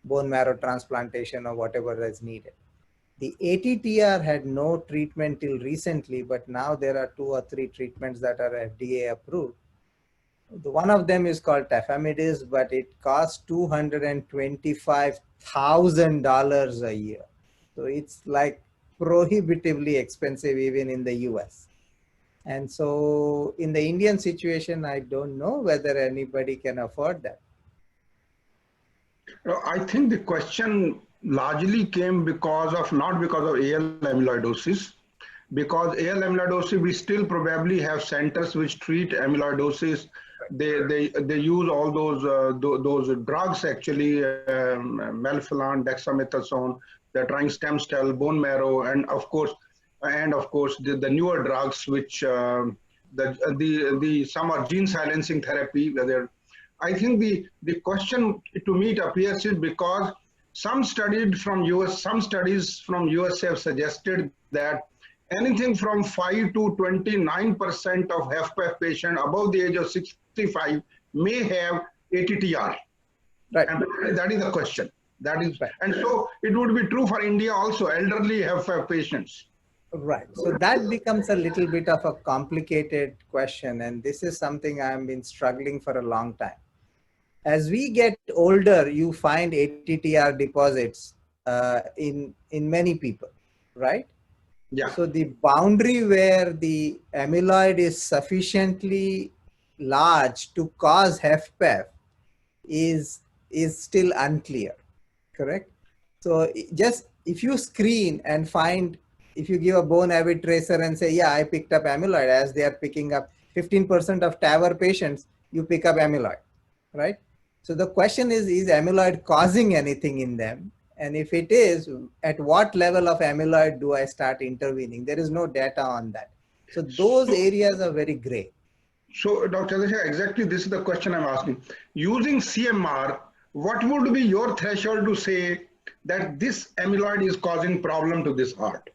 bone marrow transplantation or whatever is needed. The ATTR had no treatment till recently, but now there are 2 or 3 treatments that are FDA approved. One of them is called tafamidis, but it costs $225,000 a year. So it's like prohibitively expensive even in the US. And so in the Indian situation, I don't know whether anybody can afford that. I think the question largely came because of, not because of AL amyloidosis, because AL amyloidosis, we still probably have centers which treat amyloidosis. They use all those drugs actually, melphalan, dexamethasone. They're trying stem cell, bone marrow, and of course the newer drugs which some are gene silencing therapy. Whether I think the question to me it appears is because some studies from US have suggested that anything from 5 to 29% of HFpEF patients above the age of 65 may have ATTR. Right. And that is the question. That is, right. And so it would be true for India also, elderly HFpEF patients. Right. So that becomes a little bit of a complicated question. And this is something I've been struggling for a long time. As we get older, you find ATTR deposits in many people, right? Yeah. So the boundary where the amyloid is sufficiently large to cause HFpEF is still unclear, correct? So just if you screen and find, if you give a bone avid tracer and say, yeah, I picked up amyloid, as they are picking up 15% of TAVR patients, you pick up amyloid, right? So the question is amyloid causing anything in them? And if it is, at what level of amyloid do I start intervening? There is no data on that. So those areas are very gray. So Dr. Chandrasekhar, exactly this is the question I'm asking. Using CMR, what would be your threshold to say that this amyloid is causing problem to this heart?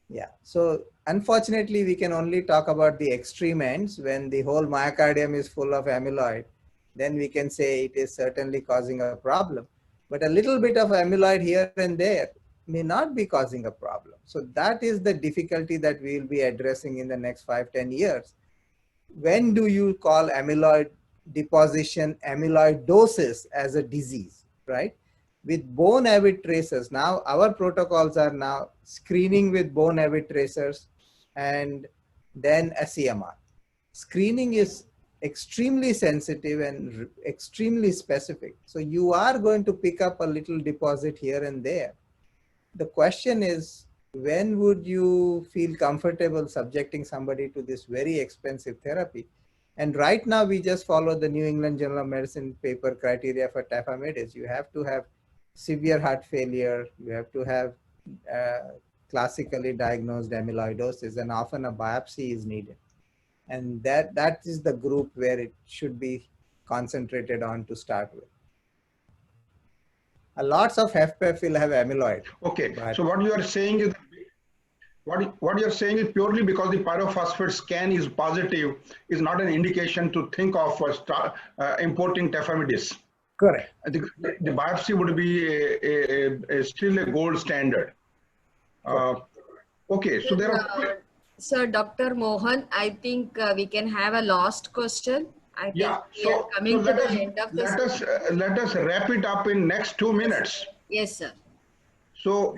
Yeah, so unfortunately, we can only talk about the extreme ends. When the whole myocardium is full of amyloid, then we can say it is certainly causing a problem. But a little bit of amyloid here and there may not be causing a problem. So that is the difficulty that we will be addressing in the next 5-10 years. When do you call amyloid deposition amyloidosis as a disease, right? With bone avid tracers, now our protocols are now screening with bone avid tracers and then a CMR. Screening is extremely sensitive and extremely specific. So you are going to pick up a little deposit here and there. The question is, when would you feel comfortable subjecting somebody to this very expensive therapy? And right now we just follow the New England Journal of Medicine paper criteria for tafamidis. You have to have severe heart failure, you have to have classically diagnosed amyloidosis, and often a biopsy is needed. And that is the group where it should be concentrated on to start with. Lots of HFpEF will have amyloid. Okay, so what you are saying is, what you're saying is purely because the pyrophosphate scan is positive is not an indication to think of importing tafamidis. Correct. I think the biopsy would be still a gold standard. Okay, so there are. So Dr. Mohan, I think we can have a last question. I think we are coming to the end of this. Let us wrap it up in next 2 minutes. Yes, sir. So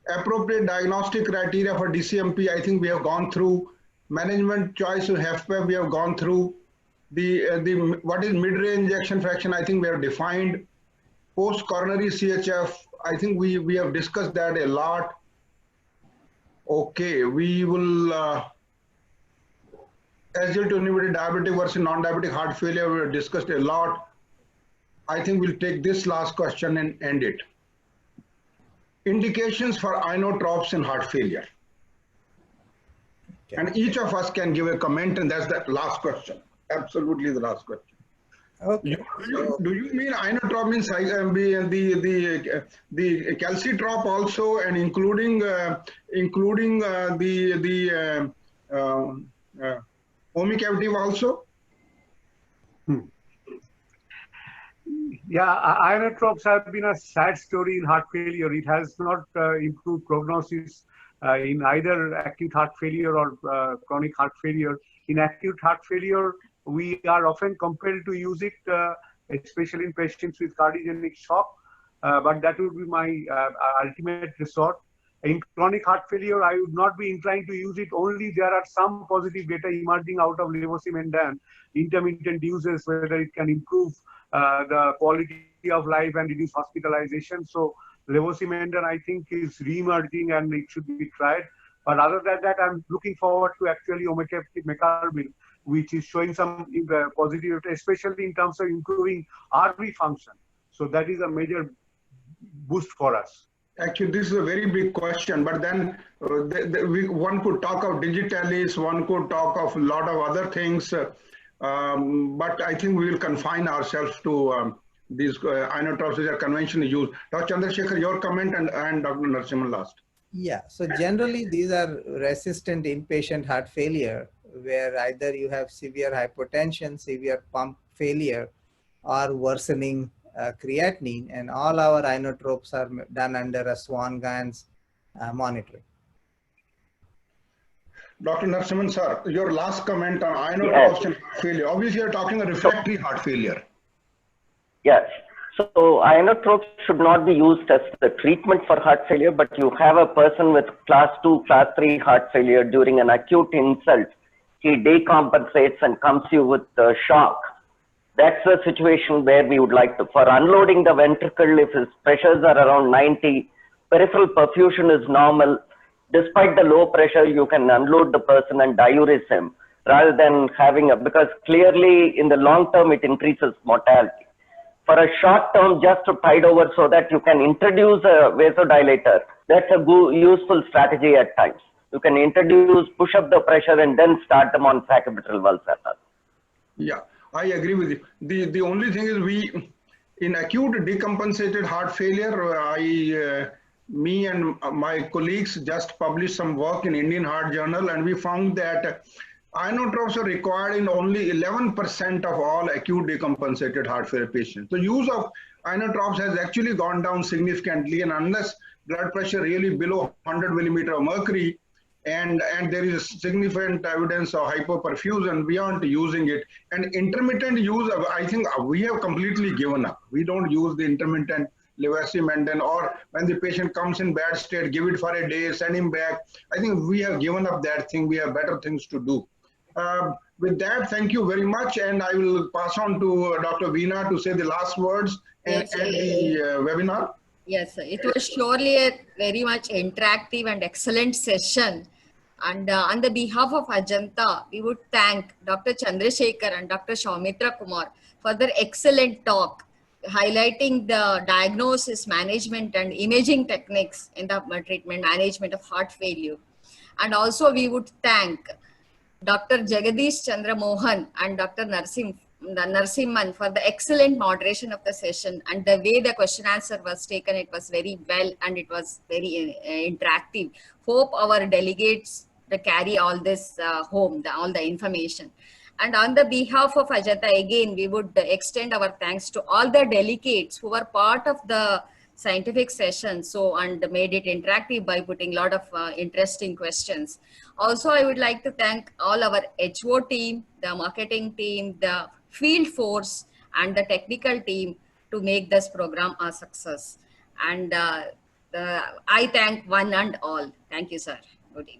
appropriate diagnostic criteria for DCMP, I think we have gone through. Management choice of HFpEF, we have gone through. The what is mid-range ejection fraction, I think we have defined. Post-coronary CHF, I think we have discussed that a lot. Okay, we will SGLT inhibitor diabetic versus non-diabetic heart failure, we discussed a lot. I think we'll take this last question and end it. Indications for inotropes in heart failure. Okay. And each of us can give a comment, and that's the last question. Absolutely the last question. Okay. Do you mean inotrope means the calcitrop also, and including omecamtiv also? Yeah, inotropes have been a sad story in heart failure. It has not improved prognosis in either acute heart failure or chronic heart failure. In acute heart failure, we are often compelled to use it, especially in patients with cardiogenic shock, but that would be my ultimate resort. In chronic heart failure, I would not be inclined to use it. Only there are some positive data emerging out of levosimendan intermittent uses, whether it can improve the quality of life and reduce hospitalization. So levosimendan, I think, is re-emerging and it should be tried. But other than that, I'm looking forward to actually omecamtiv mecarbil, which is showing some positive, especially in terms of improving RV function. So that is a major boost for us. Actually, this is a very big question, but then one could talk of digitalis, one could talk of a lot of other things, but I think we will confine ourselves to these inotropes which are conventionally used. Dr. Chandrasekhar, your comment, and Dr. Narasimhan last. Yeah, so generally these are resistant inpatient heart failure, where either you have severe hypotension, severe pump failure, or worsening creatinine, and all our inotropes are done under a Swan-Ganz monitoring. Dr. Narasimhan sir, your last comment on inotropes and heart failure. Obviously, you're talking a refractory heart failure. Yes. So inotropes should not be used as the treatment for heart failure, but you have a person with class 2, class 3 heart failure during an acute insult. He decompensates and comes you with shock. That's the situation where we would like to, for unloading the ventricle, if his pressures are around 90, peripheral perfusion is normal. Despite the low pressure, you can unload the person and diurese him rather than having because clearly in the long term, it increases mortality. For a short term, just to tide over so that you can introduce a vasodilator, that's a useful strategy at times. You can introduce, push up the pressure and then start them on sacubitril valsartan. Yeah, I agree with you. The only thing is in acute decompensated heart failure, me and my colleagues just published some work in Indian Heart Journal, and we found that inotropes are required in only 11% of all acute decompensated heart failure patients. The use of inotropes has actually gone down significantly, and unless blood pressure really below 100 millimeter of mercury, and there is significant evidence of hypoperfusion, we aren't using it. And intermittent use, I think we have completely given up. We don't use the intermittent levosimendan, or when the patient comes in bad state, give it for a day, send him back. I think we have given up that thing. We have better things to do. With that, thank you very much, and I will pass on to Dr. Veena to say the last words and end the webinar. Yes, it was surely a very much interactive and excellent session. And on the behalf of Ajanta, we would thank Dr. Chandrasekhar and Dr. Soumitra Kumar for their excellent talk, highlighting the diagnosis, management, and imaging techniques in the treatment management of heart failure. And also we would thank Dr. Jagadish Chandra Mohan and Dr. Narasimhan for the excellent moderation of the session, and the way the question answer was taken, it was very well and it was very interactive. Hope our delegates to carry all this home, all the information. And on the behalf of Ajanta, again, we would extend our thanks to all the delegates who were part of the scientific session, and made it interactive by putting a lot of interesting questions. Also, I would like to thank all our HO team, the marketing team, the field force, and the technical team to make this program a success. And I thank one and all. Thank you, sir. Good evening.